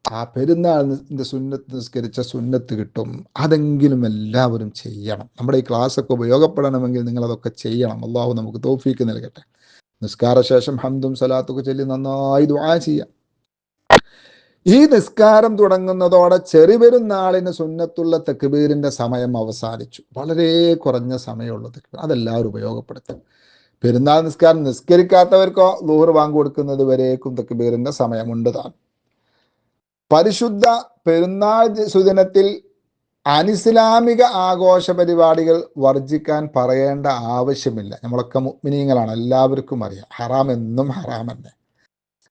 ആ പെരുന്നാളിന്റെ സുന്നത്ത് നിസ്കരിച്ച സുന്നത്ത് കിട്ടും. അതെങ്കിലും എല്ലാവരും ചെയ്യണം. നമ്മുടെ ഈ ക്ലാസ്സൊക്കെ ഉപയോഗപ്പെടണമെങ്കിൽ നിങ്ങൾ അതൊക്കെ ചെയ്യണം. അള്ളാഹു നമുക്ക് തൗഫീക്ക് നൽകട്ടെ. നിസ്കാര ശേഷം ഹംദും സലാത്തൊക്കെ ചൊല്ലി നന്നായി ദുആ ചെയ്യാം. ഈ നിസ്കാരം തുടങ്ങുന്നതോടെ ചെറിയ സുന്നത്തുള്ള തക്ബീറിന്റെ സമയം അവസാനിച്ചു. വളരെ കുറഞ്ഞ സമയമുള്ള തക്ബീർ, അതെല്ലാവരും ഉപയോഗപ്പെടുത്തും. പെരുന്നാൾ നിസ്കാരം നിസ്കരിക്കാത്തവർക്കോ ളുഹർ ബാങ്ക് കൊടുക്കുന്നത് വരേക്കും തക്ബീറിന്റെ സമയമുണ്ട് താൻ. പരിശുദ്ധ പെരുന്നാൾ സുദിനത്തിൽ അനിസ്ലാമിക ആഘോഷ പരിപാടികൾ വർജിക്കാൻ പറയേണ്ട ആവശ്യമില്ല. നമ്മളൊക്കെ മുഅ്മിനീങ്ങളാണ്, എല്ലാവർക്കും അറിയാം. ഹറാം എന്നും ഹറാം തന്നെ.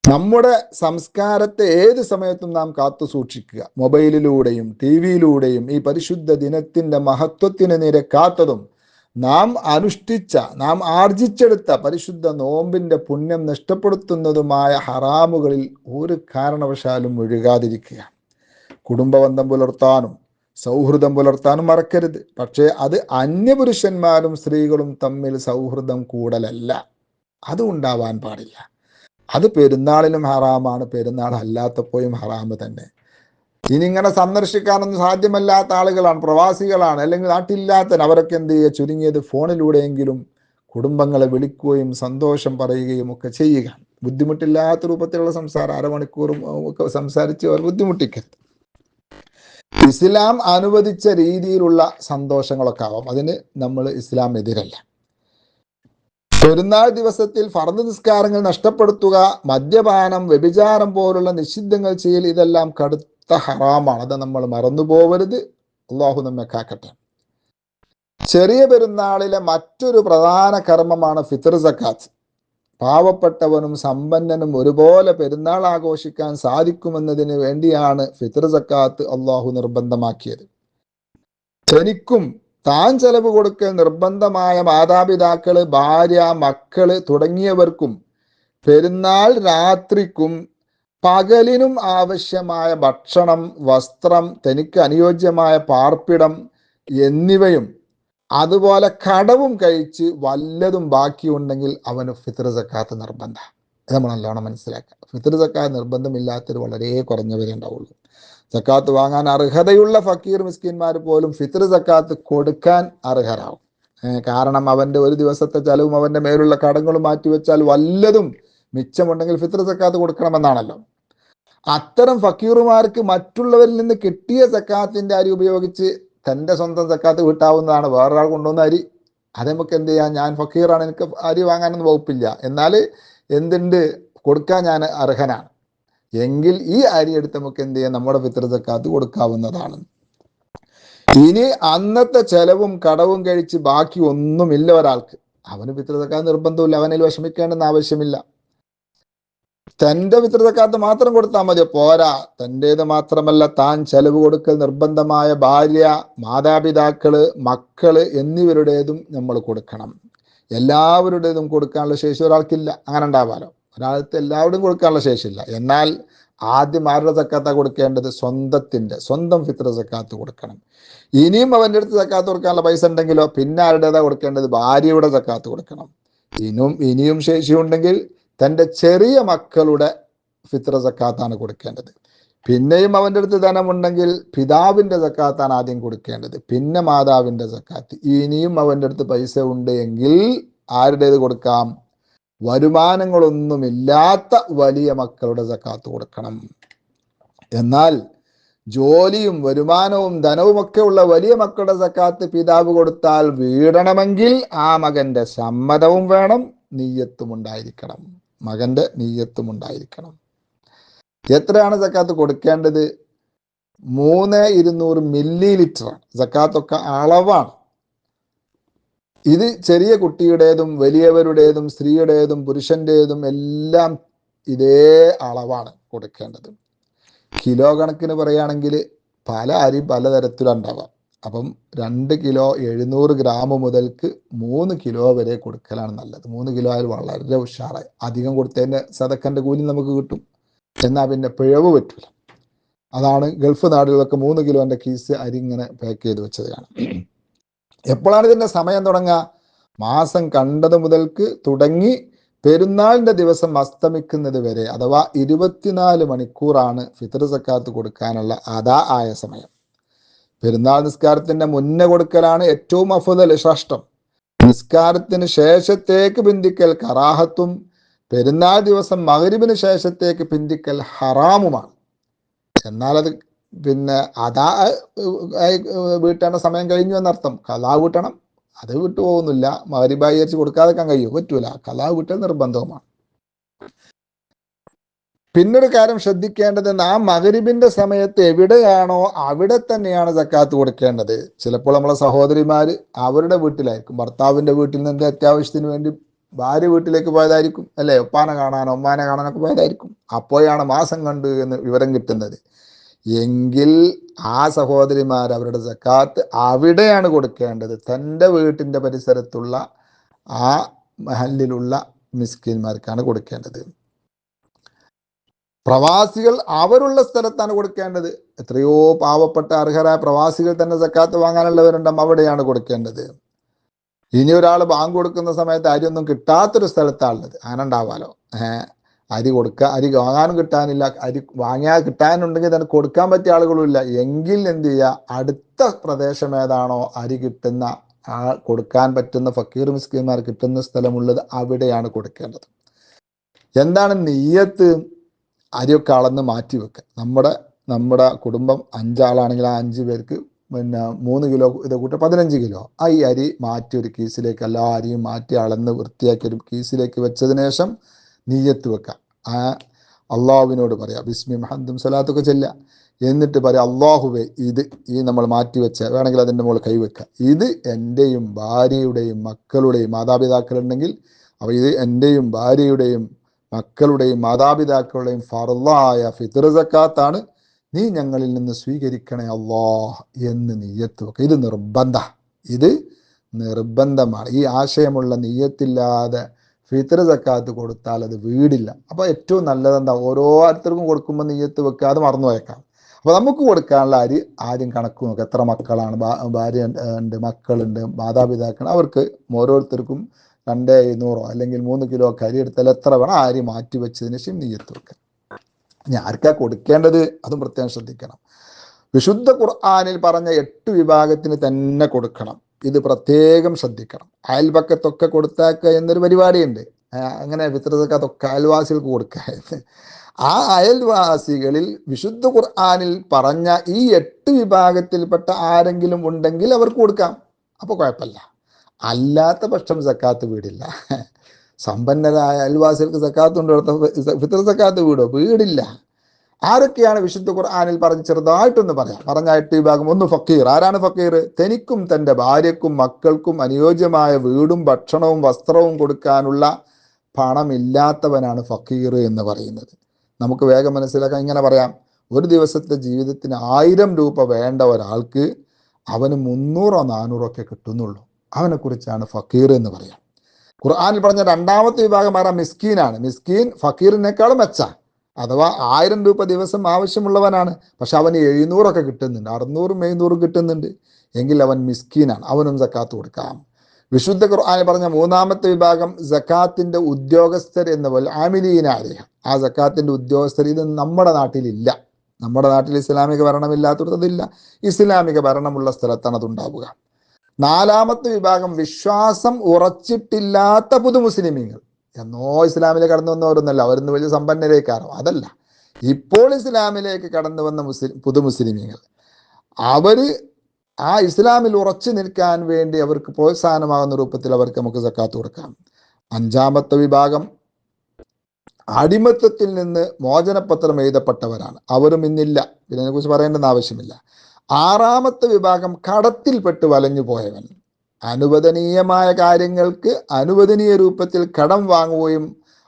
നമ്മുടെ സംസ്കാരത്തെ ഏത് സമയത്തും നാം കാത്തു സൂക്ഷിക്കുക. മൊബൈലിലൂടെയും TV-യിലൂടെയും ഈ പരിശുദ്ധ ദിനത്തിന്റെ മഹത്വത്തിന് നിരക്കാത്തതും നാം ആർജിച്ചെടുത്ത പരിശുദ്ധ നോമ്പിന്റെ പുണ്യം നഷ്ടപ്പെടുത്തുന്നതുമായ ഹറാമുകളിൽ ഒരു കാരണവശാലും മുഴുകാതിരിക്കുക. കുടുംബബന്ധം പുലർത്താനും സൗഹൃദം പുലർത്താനും മറക്കരുത്. പക്ഷേ അത് അന്യപുരുഷന്മാരും സ്ത്രീകളും തമ്മിൽ സൗഹൃദം കൂടലല്ല, അത് ഉണ്ടാവാൻ പാടില്ല. അത് പെരുന്നാളിലും ഹറാമാണ്, പെരുന്നാൾ അല്ലാത്തപ്പോഴും ഹറാമ് തന്നെ. ഇനി ഇങ്ങനെ സന്ദർശിക്കാനൊന്നും സാധ്യമല്ലാത്ത ആളുകളാണ്, പ്രവാസികളാണ്, അല്ലെങ്കിൽ നാട്ടില്ലാത്ത, അവരൊക്കെ എന്ത് ചെയ്യുക? ചുരുങ്ങിയത് ഫോണിലൂടെയെങ്കിലും കുടുംബങ്ങളെ വിളിക്കുകയും സന്തോഷം പറയുകയും ഒക്കെ ചെയ്യുക. ബുദ്ധിമുട്ടില്ലാത്ത രൂപത്തിലുള്ള സംസാരം, അരമണിക്കൂറും ഒക്കെ സംസാരിച്ച് അവർ ബുദ്ധിമുട്ടിക്കരുത്. ഇസ്ലാം അനുവദിച്ച രീതിയിലുള്ള സന്തോഷങ്ങളൊക്കെ ആവാം, അതിന് ഇസ്ലാം എതിരല്ല. പെരുന്നാൾ ദിവസത്തിൽ ഫർദ് നിസ്കാരങ്ങൾ നഷ്ടപ്പെടുത്തുക, മദ്യപാനം, വ്യഭിചാരം പോലുള്ള നിഷിദ്ധങ്ങൾ ചെയ്യൽ, ഇതെല്ലാം കടുത്ത ഹറാമാണ്. അത് നമ്മൾ മറന്നുപോകരുത്. അള്ളാഹു നമ്മെ കാക്കട്ടെ. ചെറിയ പെരുന്നാളിലെ മറ്റൊരു പ്രധാന കർമ്മമാണ് ഫിത്ർ സക്കാത്ത്. പാവപ്പെട്ടവനും സമ്പന്നനും ഒരുപോലെ പെരുന്നാൾ ആഘോഷിക്കാൻ സാധിക്കുമെന്നതിന് വേണ്ടിയാണ് ഫിത്ർ സക്കാത്ത് അള്ളാഹു നിർബന്ധമാക്കിയത്. ശരിക്കും താൻ ചെലവ് കൊടുക്കൽ നിർബന്ധമായ മാതാപിതാക്കള്, ഭാര്യ, മക്കള് തുടങ്ങിയവർക്കും പെരുന്നാൾ രാത്രിക്കും പകലിനും ആവശ്യമായ ഭക്ഷണം, വസ്ത്രം, തനിക്ക് അനുയോജ്യമായ പാർപ്പിടം എന്നിവയും അതുപോലെ കടവും കഴിച്ച് വല്ലതും ബാക്കിയുണ്ടെങ്കിൽ അവന് ഫിത്ർ സക്കാത്ത് നിർബന്ധം. ഇത് നമ്മൾ നല്ലോണം മനസ്സിലാക്കുക. ഫിത്ർ സക്കാത്ത് നിർബന്ധമില്ലാത്തവർ വളരെ കുറഞ്ഞവരേ ഉണ്ടാവുള്ളൂ. സക്കാത്ത് വാങ്ങാൻ അർഹതയുള്ള ഫക്കീർ മിസ്കിന്മാർ പോലും ഫിത്ർ സക്കാത്ത് കൊടുക്കാൻ അർഹരാകും. കാരണം അവന്റെ ഒരു ദിവസത്തെ ചെലവും അവന്റെ മേലുള്ള കടങ്ങളും മാറ്റിവെച്ചാൽ വല്ലതും മിച്ചമുണ്ടെങ്കിൽ ഫിത്ർ സക്കാത്ത് കൊടുക്കണമെന്നാണല്ലോ. അത്തരം ഫക്കീറുമാർക്ക് മറ്റുള്ളവരിൽ നിന്ന് കിട്ടിയ സക്കാത്തിന്റെ അരി ഉപയോഗിച്ച് തൻ്റെ സ്വന്തം സക്കാത്ത് വീട്ടാവുന്നതാണ്. വേറൊരാൾ കൊണ്ടുവന്ന അരി, അത് നമുക്ക് എന്ത് ചെയ്യാം? ഞാൻ ഫക്കീറാണ്, എനിക്ക് അരി വാങ്ങാനൊന്നും വകുപ്പില്ല, എന്നാൽ എന്തുണ്ട്, കൊടുക്കാൻ ഞാൻ അർഹനാണ് എങ്കിൽ ഈ അരി എടുത്ത് നമുക്ക് എന്ത് ചെയ്യാം? നമ്മുടെ ഫിത്ർ സക്കാത്ത് കൊടുക്കാവുന്നതാണ്. ഇനി അന്നത്തെ ചെലവും കടവും കഴിച്ച് ബാക്കി ഒന്നുമില്ല ഒരാൾക്ക്, അവന് ഫിത്ർ സക്കാത്ത് നിർബന്ധമില്ല, അവനിൽ വിഷമിക്കേണ്ടെന്ന് ആവശ്യമില്ല. തൻ്റെ ഫിത്ർ സക്കാത്ത് മാത്രം കൊടുത്താൽ മതി, പോരാ. തൻ്റേത് മാത്രമല്ല, താൻ ചെലവ് കൊടുക്കൽ നിർബന്ധമായ ഭാര്യ, മാതാപിതാക്കള്, മക്കള് എന്നിവരുടേതും നമ്മൾ കൊടുക്കണം. എല്ലാവരുടേതും കൊടുക്കാനുള്ള ശേഷി ഒരാൾക്കില്ല. അങ്ങനെ ഉണ്ടാവാലോ, ഒരാൾക്ക് എല്ലാവരുടെയും കൊടുക്കാനുള്ള ശേഷിയില്ല. എന്നാൽ ആദ്യം ആരുടെ സക്കാത്താണ് കൊടുക്കേണ്ടത്? സ്വന്തം ഫിത്ർ സക്കാത്ത് കൊടുക്കണം. ഇനിയും അവൻ്റെ അടുത്ത് സക്കാത്ത് കൊടുക്കാനുള്ള പൈസ ഉണ്ടെങ്കിലോ പിന്നെ ആരുടേതാ കൊടുക്കേണ്ടത്? ഭാര്യയുടെ സക്കാത്ത് കൊടുക്കണം. ഇനിയും ശേഷിയുണ്ടെങ്കിൽ തൻ്റെ ചെറിയ മക്കളുടെ ഫിത്ർ സക്കാത്താണ് കൊടുക്കേണ്ടത്. പിന്നെയും അവൻ്റെ അടുത്ത് ധനമുണ്ടെങ്കിൽ പിതാവിൻ്റെ സക്കാത്താണ് ആദ്യം കൊടുക്കേണ്ടത്, പിന്നെ മാതാവിൻ്റെ സക്കാത്ത്. ഇനിയും അവൻ്റെ അടുത്ത് പൈസ ഉണ്ട് എങ്കിൽ ആരുടേത് കൊടുക്കാം? വരുമാനങ്ങളൊന്നുമില്ലാത്ത വലിയ മക്കളുടെ സക്കാത്ത് കൊടുക്കണം. എന്നാൽ ജോലിയും വരുമാനവും ധനവുമൊക്കെ ഉള്ള വലിയ മക്കളുടെ സക്കാത്ത് പിതാവ് കൊടുത്താൽ വീടണമെങ്കിൽ ആ മകന്റെ സമ്മതവും വേണം, നിയ്യത്തും ഉണ്ടായിരിക്കണം. മകന്റെ നിയ്യത്തും ഉണ്ടായിരിക്കണം. എത്രയാണ് സക്കാത്ത് കൊടുക്കേണ്ടത്? 3200 മില്ലി ലിറ്ററാണ്. സക്കാത്തൊക്കെ അളവാണ്. ഇത് ചെറിയ കുട്ടിയുടേതും വലിയവരുടേതും സ്ത്രീയുടേതും പുരുഷൻ്റേതും എല്ലാം ഇതേ അളവാണ് കൊടുക്കേണ്ടത്. കിലോ കണക്കിന് പറയുകയാണെങ്കിൽ പല അരി പലതരത്തിലുണ്ടാവാം. അപ്പം 2 കിലോ 700 ഗ്രാം മുതൽക്ക് 3 കിലോ വരെ കൊടുക്കലാണ് നല്ലത്. 3 കിലോ ആയാലും വളരെ ഉഷാറായി. അധികം കൊടുത്തതിൻ്റെ സദക്കൻ്റെ കൂലി നമുക്ക് കിട്ടും, എന്നാൽ പിന്നെ പിഴവ് പറ്റില്ല. അതാണ് ഗൾഫ് നാടുകളൊക്കെ 3 കിലോൻ്റെ കീസ് അരി ഇങ്ങനെ പാക്ക് ചെയ്ത് വെച്ചതാണ്. എപ്പോഴാണ് ഇതിൻ്റെ സമയം തുടങ്ങുക? മാസം കണ്ടത് മുതൽക്ക് തുടങ്ങി പെരുന്നാളിൻ്റെ ദിവസം അസ്തമിക്കുന്നത് വരെ, അഥവാ 24 മണിക്കൂറാണ് ഫിത്ർ സക്കാത്ത് കൊടുക്കാനുള്ള അദാ ആയ സമയം. പെരുന്നാൾ നിസ്കാരത്തിൻ്റെ മുന്നേ കൊടുക്കലാണ് ഏറ്റവും അഫ്ദൽ, ശ്രേഷ്ഠം. നിസ്കാരത്തിന് ശേഷത്തേക്ക് പിന്തിക്കൽ കറാഹത്തും പെരുന്നാൾ ദിവസം മഗ്‌രിബിന് ശേഷത്തേക്ക് പിന്തിക്കൽ ഹറാമുമാണ്. എന്നാൽ അത് പിന്നെ അതാ വീട്ടേണ്ട സമയം കഴിഞ്ഞു എന്നർത്ഥം. ഖലാ വീട്ടണം, അത് വിട്ടുപോകുന്നില്ല. മഗ്‌രിബായി വിചാരിച്ച് കൊടുക്കാതെക്കാൻ കഴിയും? പറ്റൂല. ഖലാ വീട്ടൽ നിർബന്ധവുമാണ്. പിന്നൊരു കാര്യം ശ്രദ്ധിക്കേണ്ടത്, ആ മഗ്‌രിബിന്റെ സമയത്ത് എവിടെയാണോ അവിടെ തന്നെയാണ് സക്കാത്ത് കൊടുക്കേണ്ടത്. ചിലപ്പോൾ നമ്മളെ സഹോദരിമാര് അവരുടെ വീട്ടിലായിരിക്കും, ഭർത്താവിന്റെ വീട്ടിൽ നിന്ന് അത്യാവശ്യത്തിന് വേണ്ടി ഭാര്യ വീട്ടിലേക്ക് പോയതായിരിക്കും, അല്ലെ? ഉപ്പാനെ കാണാനോ ഉമ്മാനെ കാണാനൊക്കെ പോയതായിരിക്കും. അപ്പോഴാണ് മാസം കണ്ടു എന്ന് വിവരം കിട്ടുന്നത് എങ്കിൽ ആ സഹോദരിമാർ അവരുടെ സക്കാത്ത് അവിടെയാണ് കൊടുക്കേണ്ടത്. തൻ്റെ വീട്ടിൻ്റെ പരിസരത്തുള്ള ആ മഹല്ലിലുള്ള മിസ്കിന്മാർക്കാണ് കൊടുക്കേണ്ടത്. പ്രവാസികൾ അവരുള്ള സ്ഥലത്താണ് കൊടുക്കേണ്ടത്. എത്രയോ പാവപ്പെട്ട അർഹരായ പ്രവാസികൾ തന്നെ സക്കാത്ത് വാങ്ങാനുള്ളവരുണ്ടാവും, അവിടെയാണ് കൊടുക്കേണ്ടത്. ഇനി ഒരാൾ ബാങ്ക് കൊടുക്കുന്ന സമയത്ത് അരിയൊന്നും കിട്ടാത്തൊരു സ്ഥലത്താണുള്ളത്, അങ്ങനെ ഉണ്ടാവാലോ. അരി അരി വാങ്ങാനും കിട്ടാനില്ല, അരി വാങ്ങിയാൽ കിട്ടാനുണ്ടെങ്കിൽ തന്നെ കൊടുക്കാൻ പറ്റിയ ആളുകളും ഇല്ല എങ്കിൽ എന്ത് ചെയ്യുക? അടുത്ത പ്രദേശം ഏതാണോ അരി കിട്ടുന്ന കൊടുക്കാൻ പറ്റുന്ന ഫക്കീർ മിസ്കിന്മാർ കിട്ടുന്ന സ്ഥലമുള്ളത് അവിടെയാണ് കൊടുക്കേണ്ടത്. എന്താണ് നിയ്യത്ത്? അരിയൊക്കെ അളന്ന് മാറ്റി വെക്കുക. നമ്മുടെ കുടുംബം 5 ആളാണെങ്കിൽ ആ 5 പേർക്ക് പിന്നെ 3 കിലോ ഇത് കൂട്ട 15 കിലോ ഈ അരി മാറ്റി ഒരു കീസിലേക്ക്, എല്ലാ അരിയും മാറ്റി അളന്ന് വൃത്തിയാക്കി ഒരു കീസിലേക്ക് വെച്ചതിന് ശേഷം നിയ്യത്ത് വെക്കുക. അള്ളാഹുവിനോട് പറയാം, ബിസ്മി ഹംദും സലാത്തൊക്കെ ചെല്ലുക. എന്നിട്ട് പറയാം, അള്ളാഹുവേ ഇത് നമ്മൾ മാറ്റി വെച്ച, വേണമെങ്കിൽ അതിൻ്റെ മുകളിൽ കൈവെക്കുക, ഇത് എൻ്റെയും ഭാര്യയുടെയും മക്കളുടെയും മാതാപിതാക്കളുണ്ടെങ്കിൽ ഇത് എൻ്റെയും ഭാര്യയുടെയും മക്കളുടെയും മാതാപിതാക്കളുടെയും ഫർളായ ഫിത്ർ സക്കാത്താണ്, നീ ഞങ്ങളിൽ നിന്ന് സ്വീകരിക്കണേ അല്ലാഹ് എന്ന് നിയ്യത്ത് വെക്കുക. ഇത് നിർബന്ധമാണ്. ഈ ആശയമുള്ള നിയ്യത്തില്ലാതെ ഫിത്ർ സക്കാത്ത് കൊടുത്താൽ അത് വീടില്ല. അപ്പോൾ ഏറ്റവും നല്ലതെന്താ? ഓരോരുത്തർക്കും കൊടുക്കുമ്പോൾ നിയ്യത്ത് വെക്കാതെ മറന്നു പോയേക്കാം. അപ്പോൾ നമുക്ക് കൊടുക്കാനുള്ള അരി ആദ്യം കണക്ക് നോക്കുക. എത്ര മക്കളാണ്, ഭാര്യ ഉണ്ട്, മക്കളുണ്ട്, മാതാപിതാക്കൾ, അവർക്ക് ഓരോരുത്തർക്കും 200 അല്ലെങ്കിൽ 3 കിലോ അരി എടുത്താൽ എത്ര വേണം? ആ അരി മാറ്റി വെച്ചതിന് ശേഷം നിയ്യത്ത് വെക്കുക. ഇനി ആർക്കാ കൊടുക്കേണ്ടത്? അതും പ്രത്യേകം ശ്രദ്ധിക്കണം. വിശുദ്ധ ഖുർആനിൽ പറഞ്ഞ 8 വിഭാഗത്തിന് തന്നെ കൊടുക്കണം. ഇത് പ്രത്യേകം ശ്രദ്ധിക്കണം. അയൽപക്കത്തൊക്കെ കൊടുത്താക്കുക എന്നൊരു പരിപാടിയുണ്ട്. അങ്ങനെ ഫിത്ർ സക്കാത്തൊക്കെ അയൽവാസികൾക്ക് കൊടുക്കുക. ആ അയൽവാസികളിൽ വിശുദ്ധ ഖുർആനിൽ പറഞ്ഞ ഈ 8 വിഭാഗത്തിൽപ്പെട്ട ആരെങ്കിലും ഉണ്ടെങ്കിൽ അവർക്ക് കൊടുക്കാം, അപ്പോൾ കുഴപ്പമില്ല. അല്ലാത്ത പക്ഷം സക്കാത്ത് വീടില്ല. സമ്പന്നരായ അയൽവാസികൾക്ക് സക്കാത്ത് കൊണ്ട് ഫിത്ർ സക്കാത്ത് വീടില്ല. ആരൊക്കെയാണ് വിശുദ്ധ ഖുർആനിൽ പറഞ്ഞ് ചെറുതായിട്ടൊന്ന് പറയാം. പറഞ്ഞ 8 വിഭാഗം. 1 ഫക്കീർ. ആരാണ് ഫക്കീർ? തനിക്കും തൻ്റെ ഭാര്യക്കും മക്കൾക്കും അനുയോജ്യമായ വീടും ഭക്ഷണവും വസ്ത്രവും കൊടുക്കാനുള്ള പണമില്ലാത്തവനാണ് ഫക്കീർ എന്ന് പറയുന്നത്. നമുക്ക് വേഗം മനസ്സിലാക്കാൻ ഇങ്ങനെ പറയാം, ഒരു ദിവസത്തെ ജീവിതത്തിന് 1000 രൂപ വേണ്ട ഒരാൾക്ക് അവന് 300 400 ഒക്കെ കിട്ടുന്നുള്ളൂ. അവനെക്കുറിച്ചാണ് ഫക്കീർ എന്ന് പറയാം. ഖുർആനിൽ പറഞ്ഞ രണ്ടാമത്തെ വിഭാഗം ആരാ? മിസ്കീനാണ്. മിസ്കീൻ ഫക്കീറിനേക്കാളും മെച്ച, അഥവാ 1000 രൂപ ദിവസം ആവശ്യമുള്ളവനാണ്, പക്ഷെ അവന് 700 ഒക്കെ കിട്ടുന്നുണ്ട്, 600 700 കിട്ടുന്നുണ്ട്, എങ്കിൽ അവൻ മിസ്കീനാണ്, അവനും സക്കാത്ത് കൊടുക്കാം. വിശുദ്ധ ഖുർആനിൽ പറഞ്ഞ മൂന്നാമത്തെ വിഭാഗം സക്കാത്തിന്റെ ഉദ്യോഗസ്ഥർ എന്ന പോലെ ആമിലീനാരിയ, ആ സക്കാത്തിന്റെ ഉദ്യോഗസ്ഥർ. ഇത് നമ്മുടെ നാട്ടിലില്ല. നമ്മുടെ നാട്ടിൽ ഇസ്ലാമിക ഭരണമില്ലാത്തതില്ല, ഇസ്ലാമിക ഭരണമുള്ള സ്ഥലത്താണ് അതുണ്ടാവുക. നാലാമത്തെ വിഭാഗം വിശ്വാസം ഉറച്ചിട്ടില്ലാത്ത പുതുമുസ്ലിമീങ്ങൾ. എന്നോ ഇസ്ലാമിലേക്ക് കടന്നു വന്നവരൊന്നല്ല, അവരൊന്ന് വലിയ സമ്പന്നരേക്കാരോ, അതല്ല. ഇപ്പോൾ ഇസ്ലാമിലേക്ക് കടന്നു വന്ന പുതുമുസ്ലിമീങ്ങൾ, അവര് ആ ഇസ്ലാമിൽ ഉറച്ചു നിൽക്കാൻ വേണ്ടി അവർക്ക് പ്രോത്സാഹനമാകുന്ന രൂപത്തിൽ അവർക്ക് നമുക്ക് സക്കാത്ത് കൊടുക്കാം. അഞ്ചാമത്തെ വിഭാഗം അടിമത്തത്തിൽ നിന്ന് മോചനപത്രം എഴുതപ്പെട്ടവരാണ്, അവരും ഇന്നില്ല, ഇതിനെക്കുറിച്ച് പറയേണ്ടെന്ന് ആവശ്യമില്ല. ആറാമത്തെ വിഭാഗം കടത്തിൽപ്പെട്ട് വലഞ്ഞു പോയവൻ, അനുവദനീയമായ കാര്യങ്ങൾക്ക് അനുവദനീയ രൂപത്തിൽ കടം വാങ്ങുകയും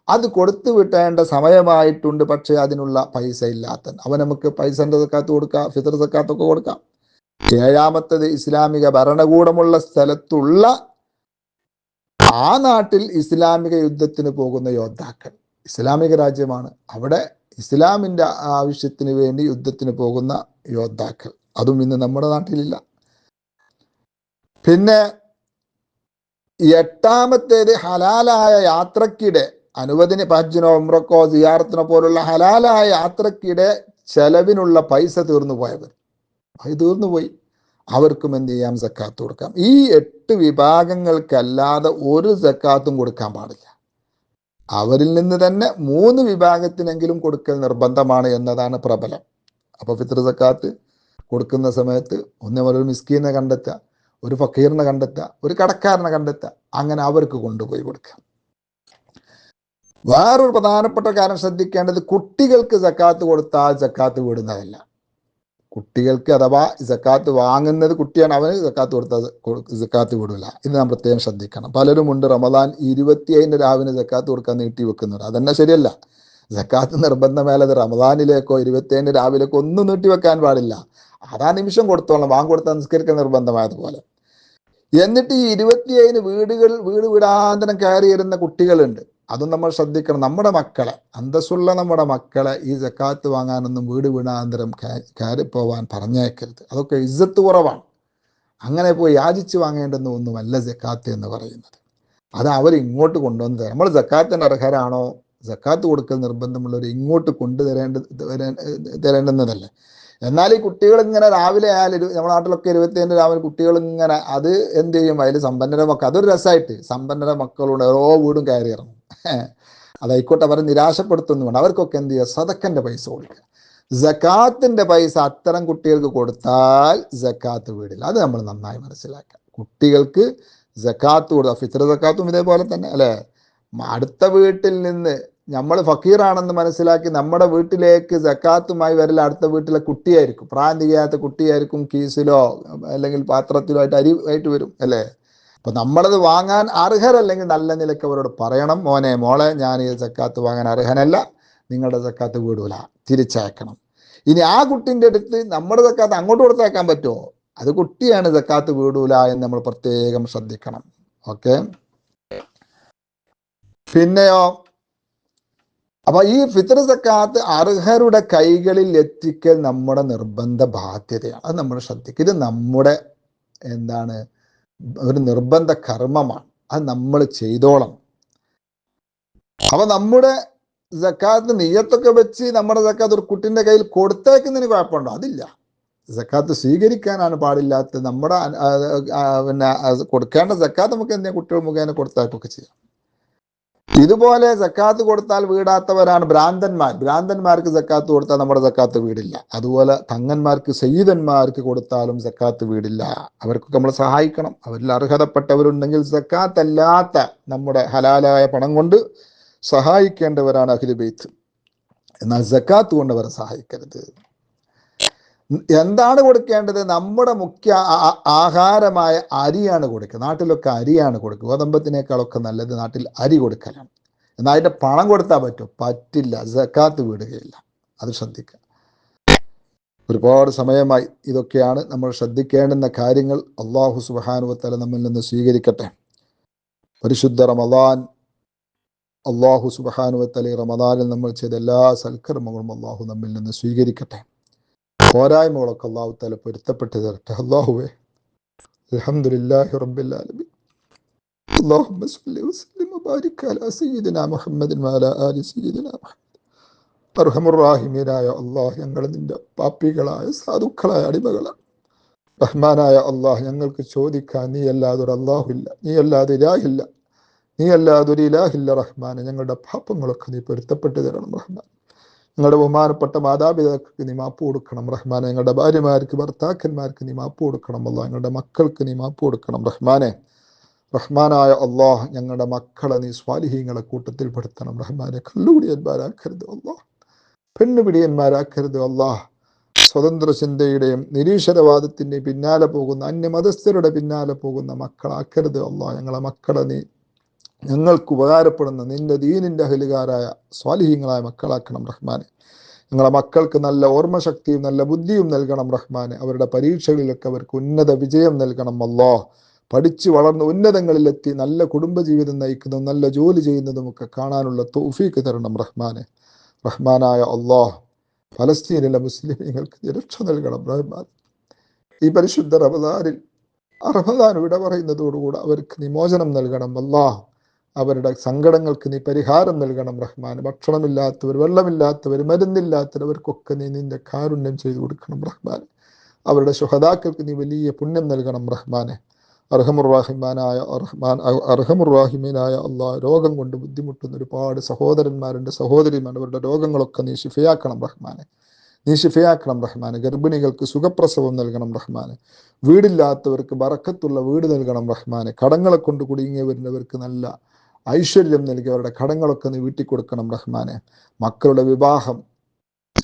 അത് കൊടുത്തു വിട്ടേണ്ട സമയമായിട്ടുണ്ട്, പക്ഷേ അതിനുള്ള പൈസ ഇല്ലാത്തവൻ, അവൻ നമുക്ക് പൈസന്റെ സക്കാത്ത് കൊടുക്കാം, ഫിത്ർ സക്കാത്തൊക്കെ കൊടുക്കാം. ഏഴാമത്തത് ഇസ്ലാമിക ഭരണകൂടമുള്ള സ്ഥലത്തുള്ള ആ നാട്ടിൽ ഇസ്ലാമിക യുദ്ധത്തിന് പോകുന്ന യോദ്ധാക്കൾ. ഇസ്ലാമിക രാജ്യമാണ്, അവിടെ ഇസ്ലാമിന്റെ ആവശ്യത്തിന് വേണ്ടി യുദ്ധത്തിന് പോകുന്ന യോദ്ധാക്കൾ, അതും ഇന്ന് നമ്മുടെ നാട്ടിലില്ല. പിന്നെ എട്ടാമത്തേത് ഹലാലായ യാത്രക്കിടെ അനുവദനീയ ഹജ്ജിനോ ഉംറക്കോ സിയാറത്തിനോ പോലുള്ള ഹലാലായ യാത്രക്കിടെ ചെലവിനുള്ള പൈസ തീർന്നു പോയവർ, അത് തീർന്നുപോയി, അവർക്കും എന്ത് ചെയ്യാം? സക്കാത്ത് കൊടുക്കാം. ഈ 8 വിഭാഗങ്ങൾക്കല്ലാതെ ഒരു സക്കാത്തും കൊടുക്കാൻ പാടില്ല. അവരിൽ നിന്ന് തന്നെ 3 വിഭാഗത്തിനെങ്കിലും കൊടുക്കൽ നിർബന്ധമാണ് എന്നതാണ് പ്രബലം. അപ്പൊ ഫിത്ർ സക്കാത്ത് കൊടുക്കുന്ന സമയത്ത് ഒരു മിസ്കീനെ കണ്ടെത്തുക, ഒരു ഫക്കീറിനെ കണ്ടെത്തുക, ഒരു കടക്കാരനെ കണ്ടെത്തുക, അങ്ങനെ അവർക്ക് കൊണ്ടുപോയി കൊടുക്കുക. വേറൊരു പ്രധാനപ്പെട്ട കാര്യം ശ്രദ്ധിക്കേണ്ടത്, കുട്ടികൾക്ക് സക്കാത്ത് കൊടുത്താൽ സക്കാത്ത് വിടുന്നതല്ല. കുട്ടികൾക്ക് അഥവാ സക്കാത്ത് വാങ്ങുന്നത് കുട്ടിയാണ്, അവന് സക്കാത്ത് കൊടുത്താൽ സക്കാത്ത് വിടില്ല. ഇത് നാം പ്രത്യേകം ശ്രദ്ധിക്കണം. പലരും ഉണ്ട് റമദാൻ 25 രാവിലെ സക്കാത്ത് കൊടുക്കാൻ നീട്ടി വെക്കുന്നുണ്ട്. അതന്നെ ശരിയല്ല. സക്കാത്ത് നിർബന്ധമേലത് റമദാനിലേക്കോ 25 രാവിലേക്കോ ഒന്നും നീട്ടി വെക്കാൻ പാടില്ല. അതാ നിമിഷം കൊടുത്തോളണം, വാങ്ങ് കൊടുത്താൽ നിസ്കരിക്കാൻ നിർബന്ധമായതുപോലെ. എന്നിട്ട് ഈ 25 വീട് വീടാന്തരം കയറി വരുന്ന കുട്ടികളുണ്ട്, അതും നമ്മൾ ശ്രദ്ധിക്കണം. നമ്മുടെ മക്കളെ, അന്തസ്സുള്ള നമ്മുടെ മക്കളെ ഈ സക്കാത്ത് വാങ്ങാനൊന്നും വീട് വീടാന്തരം കയറിപ്പോവാൻ പറഞ്ഞേക്കരുത്. അതൊക്കെ ഇസ്സത്ത് കുറവാണ്. അങ്ങനെ പോയി യാചിച്ച് വാങ്ങേണ്ടുന്ന ഒന്നുമല്ല സക്കാത്ത് എന്ന് പറയുന്നത്. അത് അവരിങ്ങോട്ട് കൊണ്ടുവന്ന് നമ്മൾ സക്കാത്തിന് അർഹരാണോ, സക്കാത്ത് കൊടുക്കൽ നിർബന്ധമുള്ളവർ ഇങ്ങോട്ട് തരേണ്ടുന്നതല്ലേ. എന്നാൽ ഈ കുട്ടികൾ ഇങ്ങനെ രാവിലെ ആയാലും നമ്മുടെ നാട്ടിലൊക്കെ 25 രാവിലെ കുട്ടികൾ ഇങ്ങനെ, അത് എന്ത് ചെയ്യും? അതിൽ സമ്പന്നര മക്കൾ, അതൊരു രസമായിട്ട് സമ്പന്നര മക്കളുണ്ട്, ഓരോ വീടും കയറി ഇറങ്ങും. അതായിക്കോട്ടെ, അവരെ നിരാശപ്പെടുത്തുന്നുണ്ട്. അവർക്കൊക്കെ എന്ത് ചെയ്യുക? സദക്കന്റെ പൈസ കൊടുക്കുക. സക്കാത്തിന്റെ പൈസ അത്തരം കുട്ടികൾക്ക് കൊടുത്താൽ സക്കാത്ത് വീടില്ല. അത് നമ്മൾ നന്നായി മനസ്സിലാക്കുക. കുട്ടികൾക്ക് സക്കാത്ത് കൊടുക്കുക. ഫിത്ർ സക്കാത്തും ഇതേപോലെ തന്നെ അല്ലെ. അടുത്ത വീട്ടിൽ നിന്ന് നമ്മൾ ഫക്കീറാണെന്ന് മനസ്സിലാക്കി നമ്മുടെ വീട്ടിലേക്ക് സക്കാത്തുമായി വരൽ അടുത്ത വീട്ടിലെ കുട്ടിയായിരിക്കും, പ്രായം തികയാത്ത കുട്ടിയായിരിക്കും. കീസിലോ അല്ലെങ്കിൽ പാത്രത്തിലോ ആയിട്ട് അരി ആയിട്ട് വരും അല്ലേ. അപ്പൊ നമ്മളത് വാങ്ങാൻ അർഹരല്ലെങ്കിൽ നല്ല നിലയ്ക്ക് അവരോട് പറയണം, മോനെ മോളെ ഞാൻ ഈ സക്കാത്ത് വാങ്ങാൻ അർഹനല്ല, നിങ്ങളുടെ സക്കാത്ത് വീടൂല, തിരിച്ചയക്കണം. ഇനി ആ കുട്ടിൻ്റെ അടുത്ത് നമ്മുടെ സക്കാത്ത് അങ്ങോട്ട് കൊടുത്തയക്കാൻ പറ്റുമോ? അത് കുട്ടിയാണ്, സക്കാത്ത് വീടൂല എന്ന് നമ്മൾ പ്രത്യേകം ശ്രദ്ധിക്കണം. ഓക്കെ. പിന്നെയോ, അപ്പൊ ഈ ഫിത്ർ സക്കാത്ത് അർഹരുടെ കൈകളിൽ എത്തിക്കൽ നമ്മുടെ നിർബന്ധ ബാധ്യതയാണ്. അത് നമ്മൾ ശ്രദ്ധിക്കുക. ഇത് നമ്മുടെ എന്താണ്, ഒരു നിർബന്ധ കർമ്മമാണ്. അത് നമ്മൾ ചെയ്തോളണം. അപ്പൊ നമ്മുടെ സക്കാത്ത് നിയ്യത്തൊക്കെ വെച്ച് നമ്മുടെ സക്കാത്ത് ഒരു കുട്ടിന്റെ കയ്യിൽ കൊടുത്തേക്കുന്നതിന് കുഴപ്പമുണ്ടോ? അതില്ല. സക്കാത്ത് സ്വീകരിക്കാനാണ് പാടില്ലാത്തത്. നമ്മുടെ പിന്നെ കൊടുക്കേണ്ട സക്കാത്ത് നമുക്ക് എന്തെങ്കിലും കുട്ടികൾ മുഖേന കൊടുത്തേക്കൊക്കെ ചെയ്യാം. ഇതുപോലെ സക്കാത്ത് കൊടുത്താൽ വീടാത്തവരാണ് ഭ്രാന്തന്മാർ. ഭ്രാന്തന്മാർക്ക് സക്കാത്ത് കൊടുത്താൽ നമ്മുടെ സക്കാത്ത് വീടില്ല. അതുപോലെ തങ്ങന്മാർക്ക്, സയ്യിദന്മാർക്ക് കൊടുത്താലും സക്കാത്ത് വീടില്ല. അവർക്കൊക്കെ നമ്മൾ സഹായിക്കണം. അവരിൽ അർഹതപ്പെട്ടവരുണ്ടെങ്കിൽ സക്കാത്ത് അല്ലാത്ത നമ്മുടെ ഹലാലായ പണം കൊണ്ട് സഹായിക്കേണ്ടവരാണ് അഹ്ലു ബൈത്ത്. എന്നാൽ സക്കാത്ത് കൊണ്ട് അവരെ സഹായിക്കരുത്. എന്താണ് കൊടുക്കേണ്ടത്? നമ്മുടെ മുഖ്യ ആഹാരമായ അരിയാണ് കൊടുക്കുക. നാട്ടിലൊക്കെ അരിയാണ് കൊടുക്കുക. ഗോതമ്പത്തിനേക്കാളൊക്കെ നല്ലത് നാട്ടിൽ അരി കൊടുക്കലാണ്. എന്നാൽ അതിൻ്റെ പണം കൊടുത്താൽ പറ്റും? പറ്റില്ല, സക്കാത്ത് വിടുകയില്ല. അത് ശ്രദ്ധിക്കുക. ഒരുപാട് സമയമായി. ഇതൊക്കെയാണ് നമ്മൾ ശ്രദ്ധിക്കേണ്ടുന്ന കാര്യങ്ങൾ. അള്ളാഹു സുബ്ഹാനഹു വ തആല നമ്മിൽ നിന്ന് സ്വീകരിക്കട്ടെ. പരിശുദ്ധ റമദാൻ, അള്ളാഹു സുബ്ഹാനഹു വ തആല റമദാനിൽ നമ്മൾ ചെയ്ത എല്ലാ സൽക്കർമ്മങ്ങളും അള്ളാഹു നമ്മിൽ നിന്ന് സ്വീകരിക്കട്ടെ. പോരായ്മകളൊക്കെ അള്ളാഹു തആല പൊരുത്തപ്പെട്ട് തരട്ടെ. അള്ളാഹുവേ, അൽഹംദുലില്ലാഹി റബ്ബിൽ ആലമീൻ. അല്ലാഹുമ്മ സ്വല്ലി വസല്ലിം വബാരിക് അലാ സയ്യിദിനാ മുഹമ്മദിൻ വഅലാ ആലി സയ്യിദിനാ മുഹമ്മദ്. അർഹമുർ-റഹീമീനായ അള്ളാഹ്, ഞങ്ങൾ നിന്റെ പാപ്പികളായ സാധുക്കളായ അടിമകളാണ്. റഹ്മാനായ അള്ളാഹ്, ഞങ്ങൾക്ക് ചോദിക്കാൻ നീ അല്ലാതൊരു അള്ളാഹുല്ല, നീ അല്ലാതെ ഇലാഹില്ല, നീ അല്ലാതൊരു ഇലാഹില്ല. റഹ്മാനെ, ഞങ്ങളുടെ പാപങ്ങളൊക്കെ നീ പൊരുത്തപ്പെട്ട് തരണം. റഹ്മാൻ, ഞങ്ങളുടെ ബഹുമാനപ്പെട്ട മാതാപിതാക്കൾക്ക് നീ മാപ്പ് കൊടുക്കണം. റഹ്മാനെ, ഞങ്ങളുടെ ഭാര്യമാർക്ക്, ഭർത്താക്കന്മാർക്ക് നീ മാപ്പ് കൊടുക്കണം. അള്ളാഹ്, ഞങ്ങളുടെ മക്കൾക്ക് നീ മാപ്പ് കൊടുക്കണം. റഹ്മാനെ, റഹ്മാനായ അള്ളാഹ്, ഞങ്ങളുടെ മക്കളെ നീ സ്വാലിഹീങ്ങളെ കൂട്ടത്തിൽ പെടുത്തണം. റഹ്മാനെ, കല്ലുപിടിയന്മാരാക്കരുത് അള്ളാഹ്, പെണ്ണുപിടിയന്മാരാക്കരുത് അള്ളാഹ്. സ്വതന്ത്ര ചിന്തയുടെയും നിരീശ്വരവാദത്തിൻ്റെയും പിന്നാലെ പോകുന്ന, അന്യമതസ്ഥരുടെ പിന്നാലെ പോകുന്ന മക്കളാക്കരുത് അള്ളാഹ്. ഞങ്ങളെ മക്കളെ നീ ഞങ്ങൾക്ക് ഉപകാരപ്പെടുന്ന നിന്റെ ദീനിൻ്റെ അഹലുകാരായ സ്വാലിഹീങ്ങളായ മക്കളാക്കണം. റഹ്മാനെ, ഞങ്ങളെ മക്കൾക്ക് നല്ല ഓർമ്മശക്തിയും നല്ല ബുദ്ധിയും നൽകണം. റഹ്മാനെ, അവരുടെ പരീക്ഷകളിലൊക്കെ അവർക്ക് ഉന്നത വിജയം നൽകണം. അല്ലാഹ്, പഠിച്ചു വളർന്ന് ഉന്നതങ്ങളിലെത്തി നല്ല കുടുംബജീവിതം നയിക്കുന്നതും നല്ല ജോലി ചെയ്യുന്നതും ഒക്കെ കാണാനുള്ള തൗഫീക്ക് തരണം. റഹ്മാനെ, റഹ്മാനായ അള്ളാഹ്, ഫലസ്തീനിലെ മുസ്ലിമീങ്ങൾക്ക് രക്ഷ നൽകണം. റഹ്മാൻ, ഈ പരിശുദ്ധ റമദാനിൽ റമദാൻ വിട പറയുന്നതോടുകൂടെ അവർക്ക് നീ മോചനം നൽകണം. അല്ലാഹ്, അവരുടെ സങ്കടങ്ങൾക്ക് നീ പരിഹാരം നൽകണം. റഹ്മാൻ, ഭക്ഷണമില്ലാത്തവർ, വെള്ളമില്ലാത്തവർ, മരുന്നില്ലാത്തവർക്കൊക്കെ നീ നിന്റെ കാരുണ്യം ചെയ്തു കൊടുക്കണം. റഹ്മാൻ, അവരുടെ ശുഹദാക്കൾക്ക് നീ വലിയ പുണ്യം നൽകണം. റഹ്മാനെ, അർഹമുർ-റഹീമീനായ അള്ളാഹ്, രോഗം കൊണ്ട് ബുദ്ധിമുട്ടുന്ന ഒരുപാട് സഹോദരന്മാരുണ്ട്, സഹോദരിമാർ. അവരുടെ രോഗങ്ങളൊക്കെ നീ ശിഫയാക്കണം. റഹ്മാനെ, നീ ശിഫയാക്കണം. റഹ്മാനെ, ഗർഭിണികൾക്ക് സുഖപ്രസവം നൽകണം. റഹ്മാനെ, വീടില്ലാത്തവർക്ക് ബറക്കത്തുള്ള വീട് നൽകണം. റഹ്മാനെ, കടങ്ങളെ കൊണ്ട് കുടുങ്ങിയവരുന്നവർക്ക് നല്ല ഐശ്വര്യം നൽകി അവരുടെ കടങ്ങളൊക്കെ നീ വീട്ടിക്കൊടുക്കണം. റഹ്മാനെ, മക്കളുടെ വിവാഹം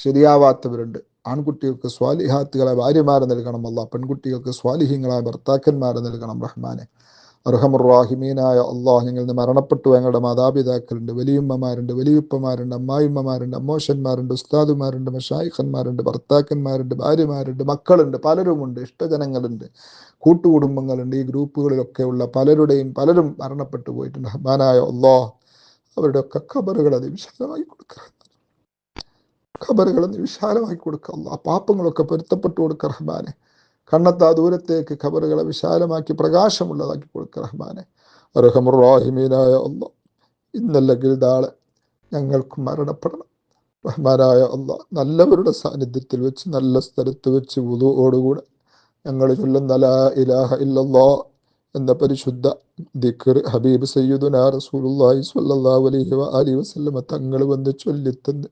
ശരിയാവാത്തവരുണ്ട്, ആൺകുട്ടികൾക്ക് സ്വാലിഹാത്തുകളെ ഭാര്യമാരെ നൽകണം. അല്ലാഹ്, പെൺകുട്ടികൾക്ക് സ്വാലിഹീങ്ങളായ ഭർത്താക്കന്മാരെ നൽകണം. റഹ്മാനെ, അർഹമുർ-റഹീമീനായ അള്ളാഹ്, ഞങ്ങളിൽ നിന്ന് മരണപ്പെട്ടു ഞങ്ങളുടെ മാതാപിതാക്കളുണ്ട്, വലിയുമ്മമാരുണ്ട്, വലിയുപ്പമാരുണ്ട്, അമ്മായിമ്മമാരുണ്ട്, അമ്മോശന്മാരുണ്ട്, ഉസ്താദുമാരുണ്ട്, മശായിഖന്മാരുണ്ട്, ഭർത്താക്കന്മാരുണ്ട്, ഭാര്യമാരുണ്ട്, മക്കളുണ്ട്, പലരുമുണ്ട്, ഇഷ്ടജനങ്ങളുണ്ട്, കൂട്ടുകുടുംബങ്ങളുണ്ട്. ഈ ഗ്രൂപ്പുകളിലൊക്കെ ഉള്ള പലരും മരണപ്പെട്ടു പോയിട്ടുണ്ട്. റഹ്മാനായ അള്ളാഹ്, അവരുടെയൊക്കെ ഖബറുകളെ നീ വിശാലമായി കൊടുക്കുക, ഖബറുകളെ നീ വിശാലമായി കൊടുക്കുക. അള്ളാഹ്, പാപങ്ങളൊക്കെ പൊരുത്തപ്പെട്ടു കൊടുക്കുക. റഹ്മാനെ, കണ്ണെത്താ ദൂരത്തേക്ക് ഖബറുകളെ വിശാലമാക്കി പ്രകാശമുള്ളതാക്കി കൊടുക്കുക. റഹ്മാനെ, അർഹമുർ-റഹീമീനായ അള്ളാഹ്, ഇന്നല്ലെങ്കിൽ നാളെ ഞങ്ങൾക്ക് മരണപ്പെടണം. റഹ്മാനായ അള്ളാഹ്, നല്ലവരുടെ സാന്നിധ്യത്തിൽ വെച്ച്, നല്ല സ്ഥലത്ത് വെച്ച്, വുദൂഓടുകൂടെ ഞങ്ങൾ ചൊല്ലുന്ന ലാ ഇലാഹ ഇല്ലല്ലാഹ് എന്ന പരിശുദ്ധ ദിക്ർ ഹബീബ് സയ്യിദുനാ റസൂലുള്ളാഹി സ്വല്ലല്ലാഹു അലൈഹി വആലിഹി വസല്ലമ തങ്ങൾ വന്ന് ചൊല്ലിത്തന്ന്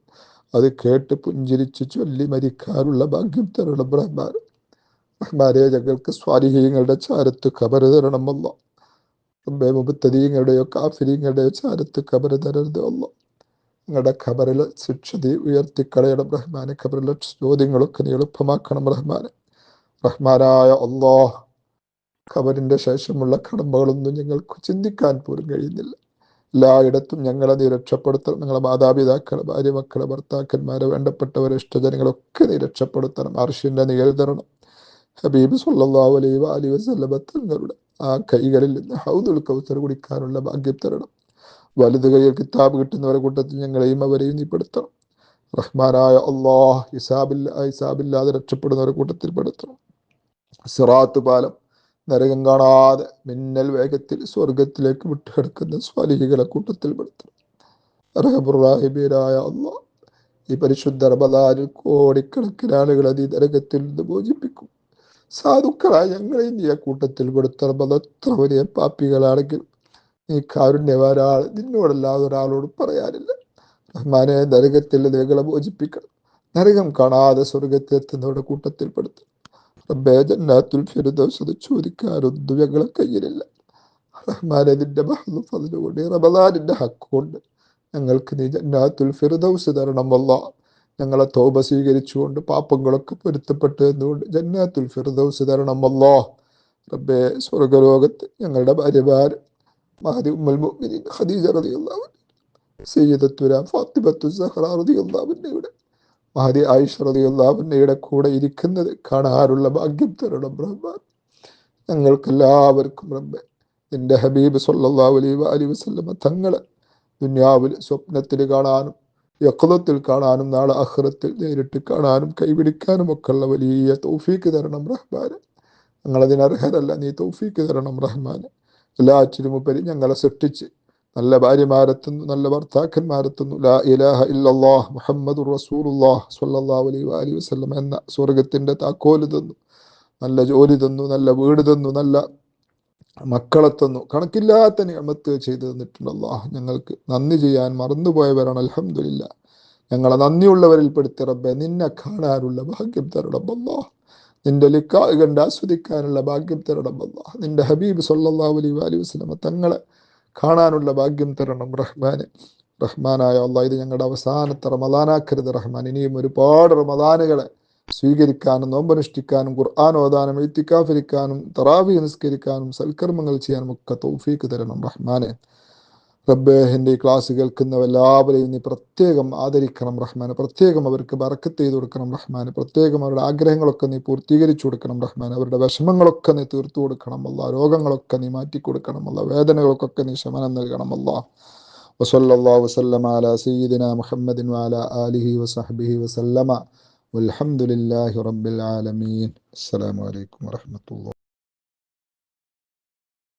അത് കേട്ട് പുഞ്ചിരിച്ച് ചൊല്ലി മരിക്കാനുള്ള ഭാഗ്യം തരണം. റഹ്മാൻ, റഹ്മാനെ, ഞങ്ങൾക്ക് സ്വാലിഹീങ്ങളുടെ ചാരത്ത് ഖബർ തരണം. അല്ലാഹ്, റബ്ബേ, മുബ്തദീങ്ങളുടെയോ കാഫിരീങ്ങളുടെയോ ചാരത്ത് ഖബർ തരരുത്. അല്ലാഹ്, ഞങ്ങളുടെ ഖബറിലെ ശിക്ഷ നീ ഉയർത്തിക്കളയണം. റഹ്മാനെ, ഖബറിലെ ചോദ്യങ്ങളൊക്കെ നീ എളുപ്പമാക്കണം. റഹ്മാനെ, റഹ്മാനായ അല്ലാഹ്, ഖബറിന്റെ ശേഷമുള്ള കടമ്പകളൊന്നും ഞങ്ങൾക്ക് ചിന്തിക്കാൻ പോലും കഴിയുന്നില്ല. എല്ലായിടത്തും ഞങ്ങളെ നീ രക്ഷപ്പെടുത്തണം. ഞങ്ങളെ മാതാപിതാക്കളെ, ഭാര്യ, മക്കളെ, ഭർത്താക്കന്മാരെ, വേണ്ടപ്പെട്ടവരെ, ഇഷ്ടജനങ്ങളൊക്കെ നീ രക്ഷപ്പെടുത്തണം. അർശിന്റെ നിഴൽ തരണം. ഹബീബ് സ്വല്ലല്ലാഹു അലൈഹി വആലിഹി വസല്ലമ തങ്ങളുടെ ആ കൈകളിൽ നിന്ന് ഹൗദുൽ കൗസർ കുടിക്കാനുള്ള ഭാഗ്യം തരണം. വലത് കൈയിൽ കിതാബ് കിട്ടുന്നവരുടെ കൂട്ടത്തിൽ ഞങ്ങളെയും അവരെയും നീ പെടുത്തണം. റഹ്മാനായ അല്ലാഹ്, ഹിസാബില്ലാതെ രക്ഷപ്പെടുന്നവരുടെ കൂട്ടത്തിൽ പെടുത്തണം. സിറാത്ത് പാലം നരകം കാണാതെ മിന്നൽ വേഗത്തിൽ സ്വർഗത്തിലേക്ക് വിട്ടുകിടക്കുന്ന സ്വാലിഹികളെ കൂട്ടത്തിൽ പെടുത്തണം. അർഹമുർ-റഹീമീനായ അല്ലാഹ്, ഈ പരിശുദ്ധ റമദാനിൽ കോടിക്കണക്കിന് ആളുകളെ നീ നരകത്തിൽ നിന്ന് മോചിപ്പിക്കും. സാധുക്കളായ ഞങ്ങളെയും നീ ആ കൂട്ടത്തിൽ പെടുത്തണം. അത് എത്ര വലിയ പാപ്പികളാണെങ്കിൽ നീ കാരുണ്യവാനാൾ, നിന്നോടല്ലാതെ ഒരാളോട് പറയാനില്ല. റഹ്മാനെ, നരകത്തിൽ നിങ്ങളെ മോചിപ്പിക്കണം. നരകം കാണാതെ സ്വർഗത്തിലെത്തുന്നവരുടെ കൂട്ടത്തിൽ പെടുത്തണം. റബ്ബേ, ജന്നാത്തുൽ ഫിർദൗസ് അത് ചോദിക്കാനൊന്നും ഞങ്ങളെ കയ്യിലില്ല. റഹ്മാനെ, നിന്റെ മഹ്ദ് ഫദ്ല് കൊണ്ട്, റമദാനിന്റെ ഹക്ക് കൊണ്ട് ഞങ്ങൾക്ക് നീ ജന്നാത്തുൽ ഫിർദൗസ് തരണം. അല്ലാഹ്, ഞങ്ങളെ തൗബ സ്വീകരിച്ചുകൊണ്ട് പാപങ്ങളൊക്കെ പൊരുത്തപ്പെട്ട് എന്നുകൊണ്ട് ജന്നാത്തുൽ ഫിർദൗസ് തരണം. അല്ലാഹ്, റബ്ബേ, സ്വർഗലോകത്ത് ഞങ്ങളുടെ ഭാര്യമാർ മഹദി ഉമ്മുൽ മുഅ്മിനീൻ ഖദീജ റളിയല്ലാഹു അൻഹ, സയ്യിദത്തുന ഫാത്തിമത്തു സഹ്റ റളിയല്ലാഹു അൻഹയുടെ മഹദി ആയിഷ റളിയല്ലാഹു അൻഹയുടെ കൂടെ ഇരിക്കുന്നത് കാണാനുള്ള ഭാഗ്യം തരണം റഹ്മാൻ. ഞങ്ങൾക്കെല്ലാവർക്കും റബ്ബേ നിന്റെ ഹബീബ് സല്ലല്ലാഹു അലൈഹി വസല്ലമ തങ്ങളെ ദുനിയാവിൽ സ്വപ്നത്തിൽ കാണാനും യഖ്ലത്തിൽ കാണാനും നാളെ ആഖിറത്തിൽ നേരിട്ട് കാണാനും കൈപിടിക്കാനും ഒക്കെ ഉള്ള വലിയ തൗഫീക്ക് തരണം റഹ്മാൻ. ഞങ്ങളതിനർഹരല്ല, നീ തൗഫീക്ക് തരണം റഹ്മാൻ. എല്ലാറ്റിനും ഉപരി ഞങ്ങളെ സൃഷ്ടിച്ച് നല്ല ഭാര്യമാരെത്തുന്നു, നല്ല ഭർത്താക്കന്മാരെത്തുന്നു, ലാ ഇലാഹ ഇല്ലല്ലാഹ് മുഹമ്മദുർ റസൂലുള്ളാഹ് സ്വല്ലല്ലാഹു അലൈഹി വസല്ലം എന്ന സ്വർഗത്തിന്റെ താക്കോല് തന്നു, നല്ല ജോലി തന്നു, നല്ല വീട് തന്നു, നല്ല മക്കളെ തന്നു, കണക്കില്ലാത്ത നിഅമത്ത് ചെയ്തു തന്നിട്ടുണ്ട് അല്ലാഹ്. ഞങ്ങൾക്ക് നന്ദി ചെയ്യാൻ മറന്നുപോയവരാണ്. അൽഹംദുലില്ലാ, ഞങ്ങളെ നന്ദിയുള്ളവരിൽ പെടുത്തി റബ്ബെ. നിന്നെ കാണാനുള്ള ഭാഗ്യം തരണം അല്ലാഹ്. നിന്റെ ലിഖാ കണ്ട് ആസ്വദിക്കാനുള്ള ഭാഗ്യം തരണം അല്ലാഹ്. നിന്റെ ഹബീബ് സല്ലല്ലാഹു അലൈഹി വസല്ലം തങ്ങളെ കാണാനുള്ള ഭാഗ്യം തരണം റഹ്മാനെ. റഹ്മാനായ അല്ലാഹ്, ഇത് ഞങ്ങളുടെ അവസാനത്തെ റമദാനാക്കരുത് റഹ്മാൻ. ഇനിയും ഒരുപാട് റമദാനുകളെ സ്വീകരിക്കാനും നോമ്പനുഷ്ഠിക്കാനും ഖുർആൻ ഓതാനും ഇത്തിക്കാഫിരിക്കാനും തറാവീഹ് നിസ്കരിക്കാനും സൽക്കർമ്മങ്ങൾ ചെയ്യാനും ഒക്കെ തൗഫീക്ക് തരണം റഹ്മാനെ. റബ്ബേ, എൻ്റെ ഈ ക്ലാസ് കേൾക്കുന്ന എല്ലാവരെയും നീ പ്രത്യേകം ആദരിക്കണം റഹ്മാനെ. പ്രത്യേകം അവർക്ക് ബറക്കത്ത് ചെയ്ത് കൊടുക്കണം റഹ്മാനെ. പ്രത്യേകം അവരുടെ ആഗ്രഹങ്ങളൊക്കെ നീ പൂർത്തീകരിച്ചു കൊടുക്കണം റഹ്മാനെ. അവരുടെ വിഷമങ്ങളൊക്കെ നീ തീർത്തു കൊടുക്കണം അല്ലാ. രോഗങ്ങളൊക്കെ നീ മാറ്റി കൊടുക്കണം അല്ലാ. വേദനകൾക്കൊക്കെ നീ ശമനം നൽകണം അല്ലാ. വസല്ലല്ലാഹു വസല്ലമ അലാ സയ്യിദിനാ മുഹമ്മദിൻ വഅലാ ആലിഹി വസഹ്ബിഹി വസല്ലമ വൽഹംദുലില്ലാഹി റബ്ബിൽ ആലമീൻ. അസ്സലാമു അലൈക്കും വറഹ്മത്തുള്ളാഹി.